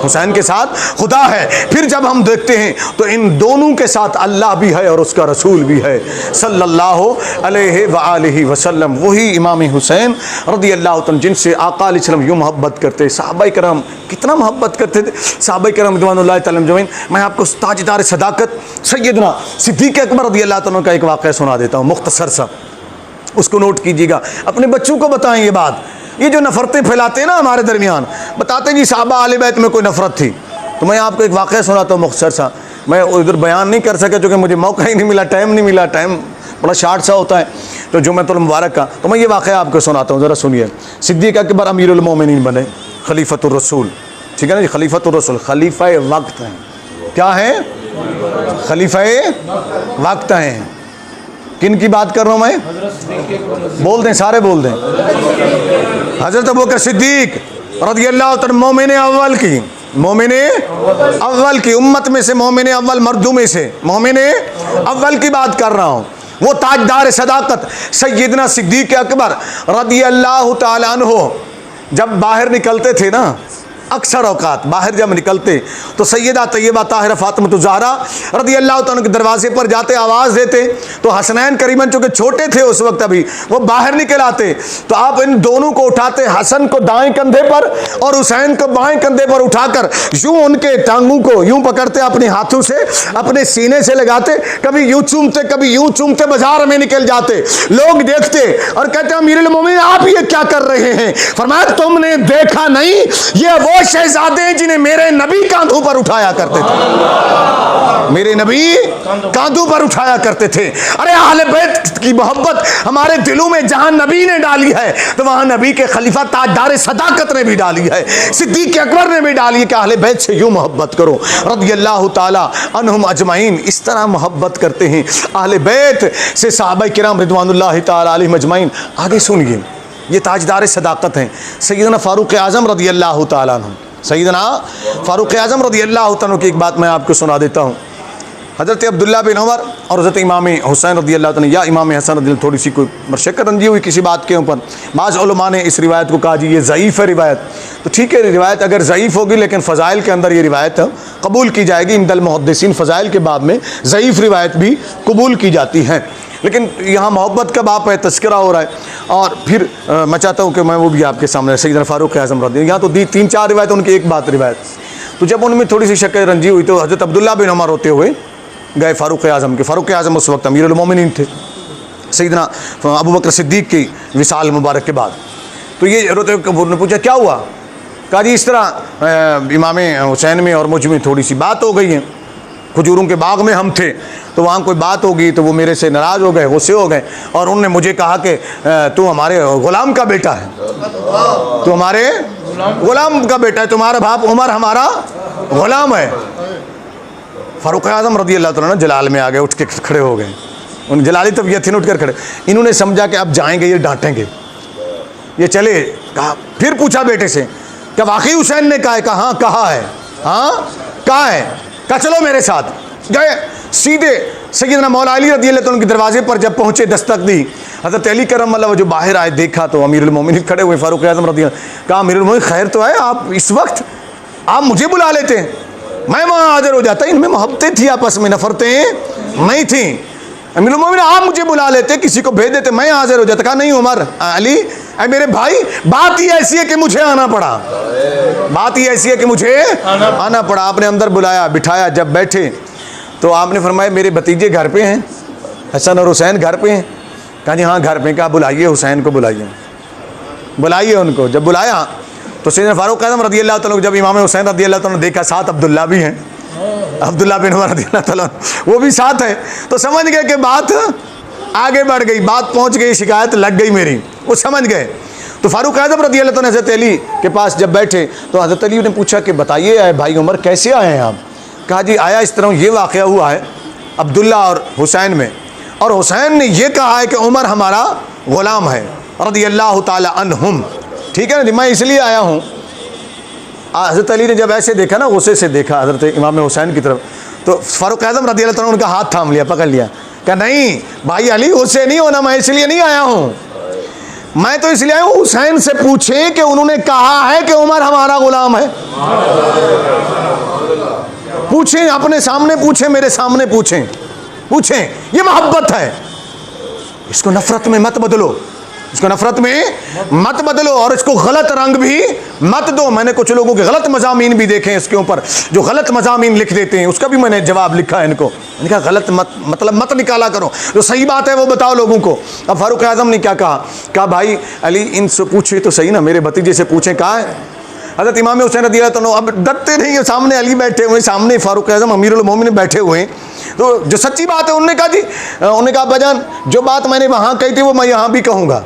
हुसैन के साथ खुदा है। फिर जब हम देखते हैं तो इन दोनों के साथ अल्लाह भी है और उसका रसूल भी है सल्लल्लाहु अलैहि वसल्लम। वही इमाम हुसैन रज़ी अल्लाह तआला जिनसे आका अलैहि सल्लम यूँ मोहब्बत करते, सहाबा किराम कितना मोहब्बत करते थे, सहाबा किराम रिज़वानुल्लाह तआला अजमईन। मैं आपको ताजदार सदाकत सैयदना सिद्दीक़ अकबर रज़ी अल्लाह तआला का एक वाक़या सुना देता हूँ मुख्तसर सा, उसको नोट कीजिएगा, अपने बच्चों को बताएं ये बात। ये जो नफ़रतें फैलाते हैं ना हमारे दरमियान, बताते जी साहबा आले बैत में कोई नफ़रत थी, तो मैं आपको एक वाक़या सुनाता हूँ मुख्तसर सा। मैं उधर बयान नहीं कर सका क्योंकि मुझे मौका ही नहीं मिला, टाइम नहीं मिला, टाइम बड़ा शार्ट सा होता है, तो जुम्मतुल मुबारक का। तो मैं ये वाक़या आपको सुनाता हूँ, ज़रा सुनिए। सिद्दीक़ अकबर अमीरुल मोमिनीन बने, खलीफतुर रसूल, ठीक है ना जी, खलीफतुर रसूल, खलीफा वक्त हैं, क्या है? खलीफा वक्त हैं। किन की बात कर रहा हूँ मैं? बोल दें, सारे बोल दें। हज़रत अबू बकर सिद्दीक़ रज़ी अल्लाह तआला मोमिन अव्वल की, मोमिन अव्वल की उम्मत में से, मोमिन अव्वल मर्दों में से मोमिन अव्वल की बात कर रहा हूँ। वो ताजदार सदाकत सैयदना सिद्दीक़ अकबर रज़ी अल्लाह तआला अन्हु जब बाहर निकलते थे ना, अक्सर औकात बाहर जब निकलते तो सैयदा तैयबा ताहिरा फ़ातिमा ज़हरा रज़ी अल्लाह तआला के दरवाजे पर जाते, आवाज़ देते, तो हसनैन करीमन चूँकि छोटे थे उस वक्त अभी, वो बाहर निकल आते, तो आप इन दोनों को उठाते, हसन को दाएं कंधे पर और हुसैन को बाएं कंधे पर उठाकर यूँ उनके टांगों को यूँ पकड़ते, अपने हाथों से अपने सीने से लगाते, कभी यूँ चूमते कभी यूँ चूमते, बाजार में निकल जाते, लोग देखते और कहते अमीरुल मोमिनीन आप ये क्या कर रहे हैं? फरमाया तुमने देखा नहीं, ये वो वो शहजादे हैं जिन्हें मेरे नबी कांधों पर उठाया करते थे, मेरे नबी कांधों पर उठाया करते थे। अरे अहले बैत की मोहब्बत हमारे दिलों में जहां नबी ने डाली है तो वहां नबी के खलीफा ताजदार सदाकत ने भी डाली है, सिद्दीक अकबर ने भी डाली है कि अहले बैत से यूं मोहब्बत करो रज़ियल्लाहु ताला अन्हुम अजमाइन। इस तरह मोहब्बत करते हैं अहले बैत से सहाबा किराम रिदवानुल्लाहि ताला अलैहिम अजमाइन। आगे सुनिए, ये ताजदार सदाकत हैं सैयदना फारूक आज़म रज़ियल्लाहु ताला अन्हु। सैयदना फारूक आज़म रज़ियल्लाहु ताला अन्हु की एक बात मैं आपको सुना देता हूँ। हज़रत अब्दुल्ला बिन उमर और हज़रत इमाम हुसैन रज़ियल्लाहु ताला या इमाम हसन रज़ियल्लाहु, थोड़ी सी कोई मशक्क़त रंजी हुई किसी बात के ऊपर। बाज़ उलमा ने इस रिवायत को कहा जी ये ज़ईफ़ है रिवायत। तो ठीक है, रिवायत अगर ज़ईफ़ होगी लेकिन फ़ज़ाइल के अंदर ये रिवायत कबूल की जाएगी। इंदल मुहद्दिसीन फ़ज़ाइल के बाब में ज़ईफ़ रिवायत भी कबूल की जाती है। लेकिन यहाँ मोहब्बत का बाप है, तस्करा हो रहा है। और फिर मैं चाहता हूँ कि मैं वो भी आपके सामने सैयदना फारूक आज़म रज़ियल्लाहु, यहाँ तो दी 3-4 रिवायत, उनकी एक बात रिवायत। तो जब उनमें थोड़ी सी शक्ल रंजी हुई तो हज़रत अब्दुल्ला बिन उमर होते हुए गए फारूक आज़म के। फारूक आज़म उस वक्त अमीरुल मोमिनीन थे सैयदना अबू बकर सिद्दीक़ की विसाल मुबारक के बाद। तो ये रोते ने पूछा क्या हुआ? कहा जी इस तरह इमाम हुसैन में और मुझ में थोड़ी सी बात हो गई है। खजूरों के बाग में हम थे तो वहाँ कोई बात होगी तो वो मेरे से नाराज़ हो गए, गुस्से हो गए और उन्होंने मुझे कहा कि तू हमारे ग़ुलाम का बेटा है, तू हमारे ग़ुलाम का बेटा है, तुम्हारा बाप उमर हमारा ग़ुलाम है। फारूक आज़म रज़ियल्लाहु ताला जलाल में आ गए, उठ के खड़े हो गए। उन जलाली तबीयत थी, उठ कर खड़े। इन्होंने समझा कि अब जाएंगे ये डांटेंगे, ये चले। कहा फिर पूछा बेटे से क्या वाकई हुसैन ने कहा है? कहा हाँ कहा है, हाँ कहा है। कहा चलो मेरे साथ। गए सीधे सैयदना मौला अली रज़ियल्लाहु अन्हु के दरवाजे पर जब पहुँचे, दस्तक दी। हज़रत अली करम जो बाहर आए देखा तो अमीरुल मोमिनीन खड़े हुए। फारूक आज़म रज़ियल्लाहु। कहा अमीरुल मोमिनीन खैर तो है, आप इस वक्त आप मुझे बुला लेते, मैं वहाँ हाजिर हो जाता। इनमें मोहब्बतें थी, आपस में नफरतें नहीं थी। अमीरुल मोमिनीन आप मुझे बुला लेते, किसी को भेज देते, मैं हाजिर हो जाता। कहा नहीं उमर अली मेरे भाई, बात ही ऐसी है कि मुझे आना पड़ा, बात ही ऐसी है कि मुझे आना पड़ा। आपने अंदर बुलाया, बिठाया। जब बैठे तो आपने फरमाया मेरे भतीजे घर पे हैं, हसन और हुसैन घर पे हैं। कहा जी हाँ घर पे। कहा बुलाइए हुसैन को, बुलाइए बुलाइए उनको। जब बुलाया तो सैयदना फारूक आज़म रज़ियल्लाहु ताला जब इमाम हुसैन रज़ियल्लाहु ताला देखा साथ अब्दुल्ला भी हैं, अब्दुल्ला बिन उमर रज़ियल्लाहु ताला वो भी साथ है, तो समझ गए कि बात आगे बढ़ गई, बात पहुंच गई, शिकायत लग गई मेरी, वो समझ गए। तो फारूक आज़म रज़ियल्लाहु ताला हज़रत अली के पास जब बैठे तो हज़रत अली ने पूछा कि बताइए भाई उमर कैसे आए हैं आप? कहा जी आया इस तरह, ये वाक़या हुआ है अब्दुल्ला और हुसैन में, और हुसैन ने ये कहा है कि उमर हमारा ग़ुलाम है रज़ियल्लाहु ताला अन्हुम। ठीक है ना, मैं इसलिए आया हूँ। हज़रत अली ने जब ऐसे देखा ना, गुस्से से देखा हज़रत इमाम हुसैन की तरफ, तो फारूक आज़म रज़ियल्लाहु ताला उनका हाथ थाम लिया, पकड़ लिया। कहा नहीं भाई अली उससे नहीं होना, मैं इसलिए नहीं आया हूँ, मैं तो इसलिए आया हूँ हुसैन से पूछे कि उन्होंने कहा है कि उमर हमारा ग़ुलाम है। पूछें, अपने सामने पूछें, मेरे सामने पूछें, पूछें। ये मोहब्बत है, इसको नफरत में मत बदलो, इसको नफरत में मत बदलो और इसको गलत रंग भी मत दो। मैंने कुछ लोगों के गलत मज़ामीन भी देखे हैं इसके ऊपर, जो गलत मज़ामीन लिख देते हैं, उसका भी मैंने जवाब लिखा है इनको। मैंने कहा गलत मतलब मत निकाला करो, जो सही बात है वो बताओ लोगों को। अब फारूक आज़म ने क्या कहा भाई अली इनसे पूछे तो सही ना, मेरे भतीजे से पूछें। कहा है हज़रत इमाम हुसैन रज़ियल्लाहु अन्हु अब डरते नहीं है, सामने अली बैठे हुए, सामने फारूक आज़म अमीरुल मोमिनीन बैठे हुए हैं। तो जो सच्ची बात है उन्होंने कहा जी, उन्होंने कहा भाईजान जो बात मैंने वहाँ कही थी वो मैं यहाँ भी कहूँगा,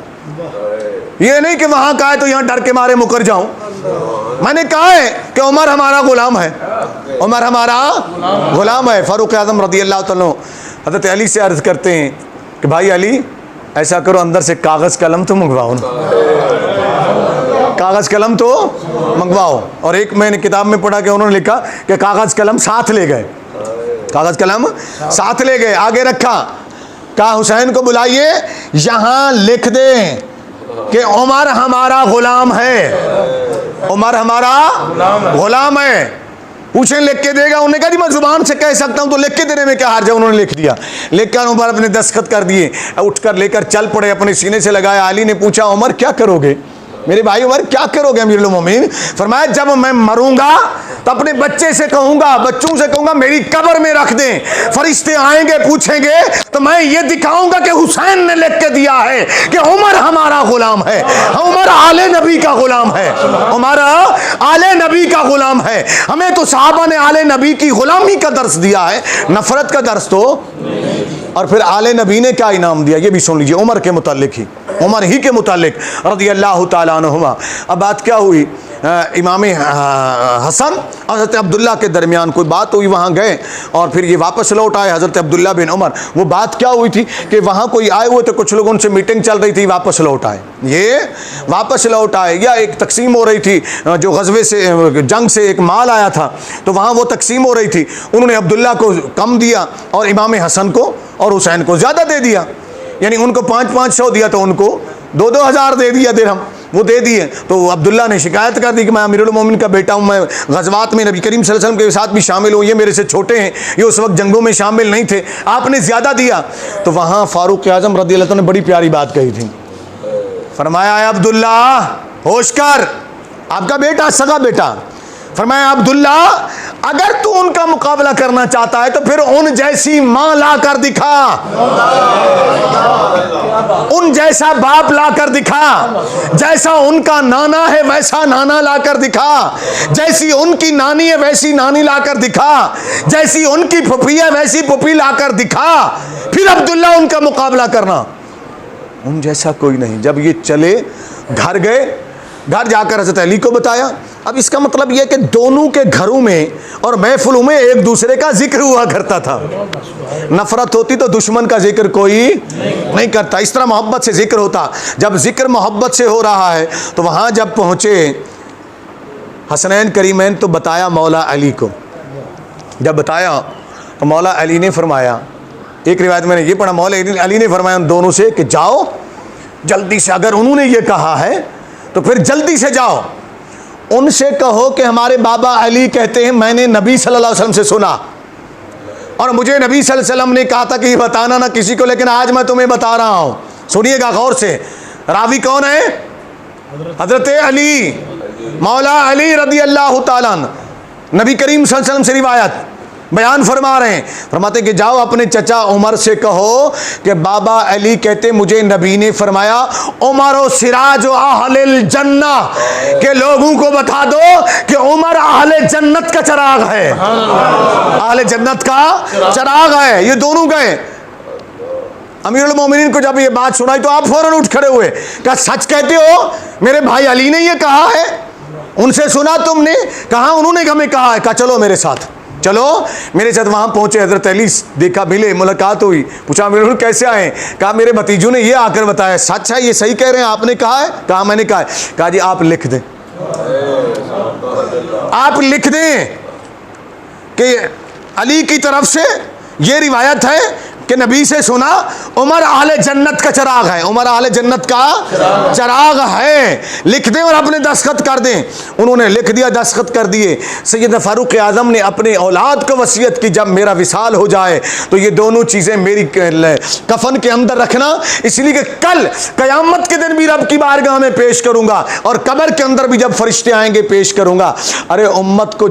ये नहीं कि वहाँ कहा है तो यहाँ डर के मारे मुकर जाऊँ। मैंने कहा है कि उमर हमारा ग़ुलाम है, उमर हमारा ग़ुलाम है। फारूक आज़म रज़ियल्लाहु ताला हज़रत अली से अर्ज़ करते हैं कि भाई अली ऐसा करो अंदर से कागज़ कलम तो मंगवाओ ना, कागज़ कलम तो मंगवाओ। और एक मैंने किताब में पढ़ा कि उन्होंने लिखा कि कागज़ कलम साथ ले गए, कागज़ कलम साथ ले गए, आगे रखा। कहा हुसैन को बुलाइए, यहाँ लिख दें कि उमर हमारा ग़ुलाम है, उमर हमारा ग़ुलाम है। पूछें लिख के देगा? उन्होंने कहा जी मैं ज़ुबान से कह सकता हूँ तो लिख के देने में क्या हर्ज है। उन्होंने लिख दिया, लिखकर उमर अपने दस्तखत कर दिए, उठकर लेकर चल पड़े, अपने सीने से लगाया। अली ने पूछा उमर क्या करोगे? मेरे भाई उमर क्या करोगे? अमीरुल मोमिनीन फरमाया जब मैं मरूंगा तो अपने बच्चे से कहूंगा, बच्चों से कहूंगा मेरी कब्र में रख दें, फरिश्ते आएंगे पूछेंगे तो मैं ये दिखाऊंगा कि हुसैन ने लिख के दिया है कि उमर हमारा ग़ुलाम है, उमर आले नबी का ग़ुलाम है, उमर आले नबी का गुलाम है। हमें तो सहाबा ने आले नबी की गुलामी का दर्स दिया है, नफरत का दर्स तो। और फिर आले नबी ने क्या इनाम दिया ये भी सुन लीजिए, उमर के मुतालिक ही, उमर ही के मुतालिक रज़ियल्लाहु ताला अन्हुमा। अब बात क्या हुई, इमाम हसन और हज़रत अब्दुल्ला के दरमियान कोई बात हुई, वहाँ गए और फिर ये वापस लौट आए हज़रत अब्दुल्ला बिन उमर। वो बात क्या हुई थी कि वहाँ कोई आए हुए थे, कुछ लोगों से मीटिंग चल रही थी, वापस लौट आए, ये वापस लौट आए, या एक तकसीम हो रही थी जो गज़वे से जंग से एक माल आया था तो वहाँ वो तकसीम हो रही थी, उन्होंने अब्दुल्ला को कम दिया और इमाम हसन को और हुसैन को ज़्यादा दे दिया, यानी उनको 500-500 दिया तो उनको 2-2 हज़ार दे दिया दिरहम, वो दे दिए। तो अब्दुल्ला ने शिकायत कर दी कि मैं अमीरुल मोमिन का बेटा हूँ, मैं गज़वात में नबी करीम सल्लल्लाहु अलैहि वसल्लम के साथ भी शामिल हूँ, ये मेरे से छोटे हैं, ये उस वक्त जंगों में शामिल नहीं थे, आपने ज़्यादा दिया। तो वहाँ फ़ारूक आज़म रज़ियल्लाहु अन्हु ने बड़ी प्यारी बात कही थी, फरमाया अब्दुल्ला होश कर, आपका बेटा सगा बेटा, फरमाया अब्दुल्ला अगर तू उनका मुकाबला करना चाहता है तो फिर उन जैसी माँ ला कर दिखा, उन जैसा बाप ला कर दिखा, जैसा उनका नाना है वैसा नाना ला कर दिखा, जैसी उनकी नानी है वैसी नानी ला कर दिखा, जैसी उनकी फुफी है वैसी फुफी ला कर दिखा, फिर अब्दुल्ला उनका मुकाबला करना। उन जैसा कोई नहीं। जब ये चले घर गए, घर जाकर हज़रत अली को बताया। अब इसका मतलब यह कि दोनों के घरों में और महफिलों में एक दूसरे का जिक्र हुआ करता था। नफरत होती तो दुश्मन का जिक्र कोई नहीं करता, इस तरह मोहब्बत से जिक्र होता। जब जिक्र मोहब्बत से हो रहा है तो वहाँ जब पहुँचे हसनैन करीमैन तो बताया मौला अली को। जब बताया तो मौला अली ने फरमाया, एक रिवायत मैंने ये पढ़ा, मौला अली ने फरमाया उन दोनों से कि जाओ जल्दी से, अगर उन्होंने ये कहा है तो फिर जल्दी से जाओ, उनसे कहो कि हमारे बाबा अली कहते हैं मैंने नबी सल्लल्लाहु अलैहि वसल्लम से सुना और मुझे नबी सल्लल्लाहु अलैहि वसल्लम ने कहा था कि ये बताना ना किसी को, लेकिन आज मैं तुम्हें बता रहा हूँ। सुनिएगा गौर से, रावी कौन है? हजरत अली, मौला अली रज़ियल्लाहु ताला अन्हु। नबी करीम सल्लल्लाहु अलैहि वसल्लम से रिवायत बयान फरमा रहे हैं, फरमाते कि जाओ अपने चचा उमर से कहो कि बाबा अली कहते मुझे नबी ने फरमाया उमर ओ सिराज ओ अहलिल जन्ना, के लोगों को बता दो कि उमर अहले जन्नत का चिराग है, अहले जन्नत का चिराग है। ये दोनों गए। अमीरुल मोमिनीन को जब ये बात सुनाई तो आप फौरन उठ खड़े हुए, क्या सच कहते हो? मेरे भाई अली ने ये कहा है, उनसे सुना तुमने? कहा उन्होंने हमें कहा है। कहा चलो मेरे साथ, चलो मेरे साथ। वहाँ पहुँचे, हज़रत अली देखा, मिले, मुलाकात हुई, पूछा अमीरुल कैसे आए? कहा मेरे भतीजों ने ये आकर बताया। सच है, ये सही कह रहे हैं, आपने कहा है? कहा मैंने कहा है। कहा जी आप लिख दें, आप लिख दें कि अली की तरफ से ये रिवायत है कि नबी से सुना उमर अहले जन्नत का चिराग है, उमर अहले जन्नत का चिराग है, लिख दें और अपने दस्तखत कर दें। उन्होंने लिख दिया, दस्तखत कर दिए। सैयदना फारूक आज़म ने अपने औलाद को वसीयत की, जब मेरा विसाल हो जाए तो ये दोनों चीज़ें मेरी कफन के अंदर रखना, इसलिए कि कल क़यामत के दिन भी रब की बारगाह में पेश करूँगा और कब्र के अंदर भी जब फरिश्ते आएंगे पेश करूँगा। अरे उम्मत को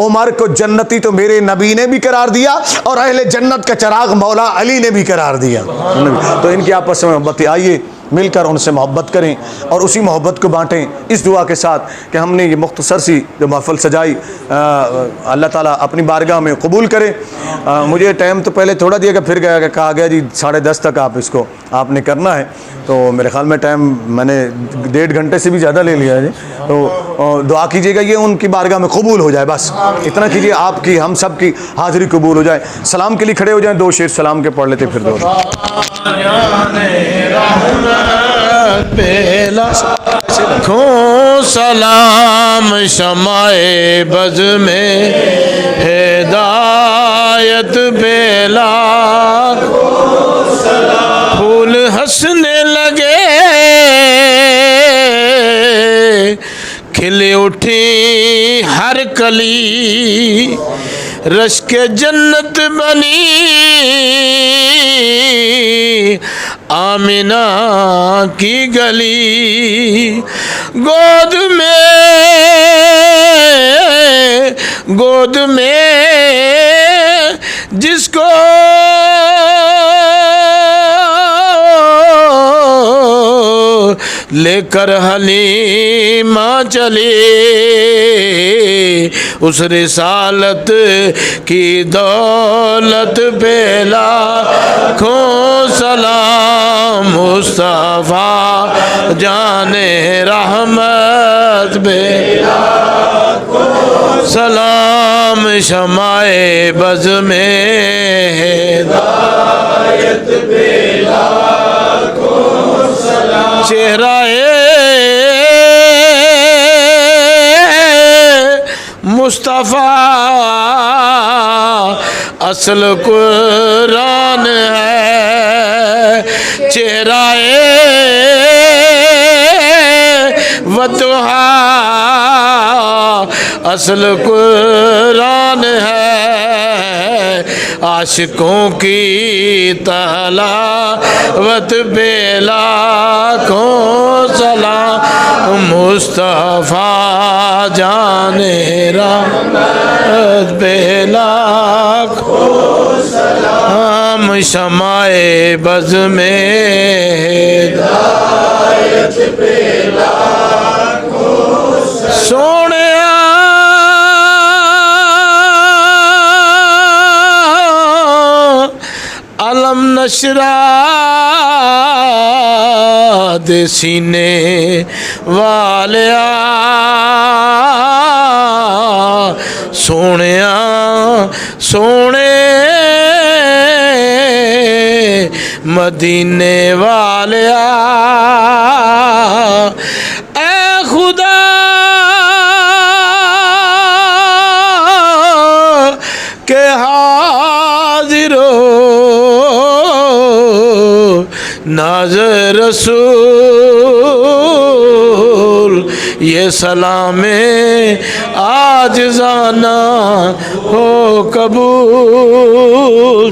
उमर को जन्नती तो मेरे नबी ने भी करार दिया और अहले जन्नत का चिराग मौला अली ने भी करार दिया। तो इनकी आपस में मोहब्बत, आइए मिलकर उनसे मोहब्बत करें और उसी मोहब्बत को बांटें, इस दुआ के साथ कि हमने ये मुख्तसर सी जो महफ़िल सजाई अल्लाह ताला अपनी बारगाह में कबूल करे। मुझे टाइम तो पहले थोड़ा दिया गया, फिर गया कहा गया जी 10:30 तक आप इसको आपने करना है, तो मेरे ख्याल में टाइम मैंने 1.5 घंटे से भी ज़्यादा ले लिया है जी। तो दुआ कीजिएगा ये उनकी बारगाह में कबूल हो जाए, बस इतना कीजिए, आपकी हम सब की हाज़िरी कबूल हो जाए। सलाम के लिए खड़े हो जाए, 2 शेर सलाम के पढ़ लेते फिर दो। खो सलाम शमाए बज में हिदायत बेला, फूल हंसने लगे खिले उठी हर कली, रश्क जन्नत बनी आमिना की गली, गोद में जिसको लेकर हलीमा चली, उस रिसालत की दौलत पे लाखों सलाम मुस्तफ़ा जाने रहमत पे सलाम शमाए बज़ में हिदायत पे लाखों सलाम चेहराए मुस्तफ़ा असल कुरान है चेहराए वतहा असल कुरान है आशिकों की तलावत पे लाखों सलाम मुस्तफ़ा जाने रहमत पे लाखों सलाम शमाए बज़ में हिदायत पे लाखों सोने अलम नशरा दे सीने वालिया सोनिया सोने मदीने वालिया ऐ खुदा के हाजिरो नाज़र रसूल ये सलामे आज जाना हो कबूल।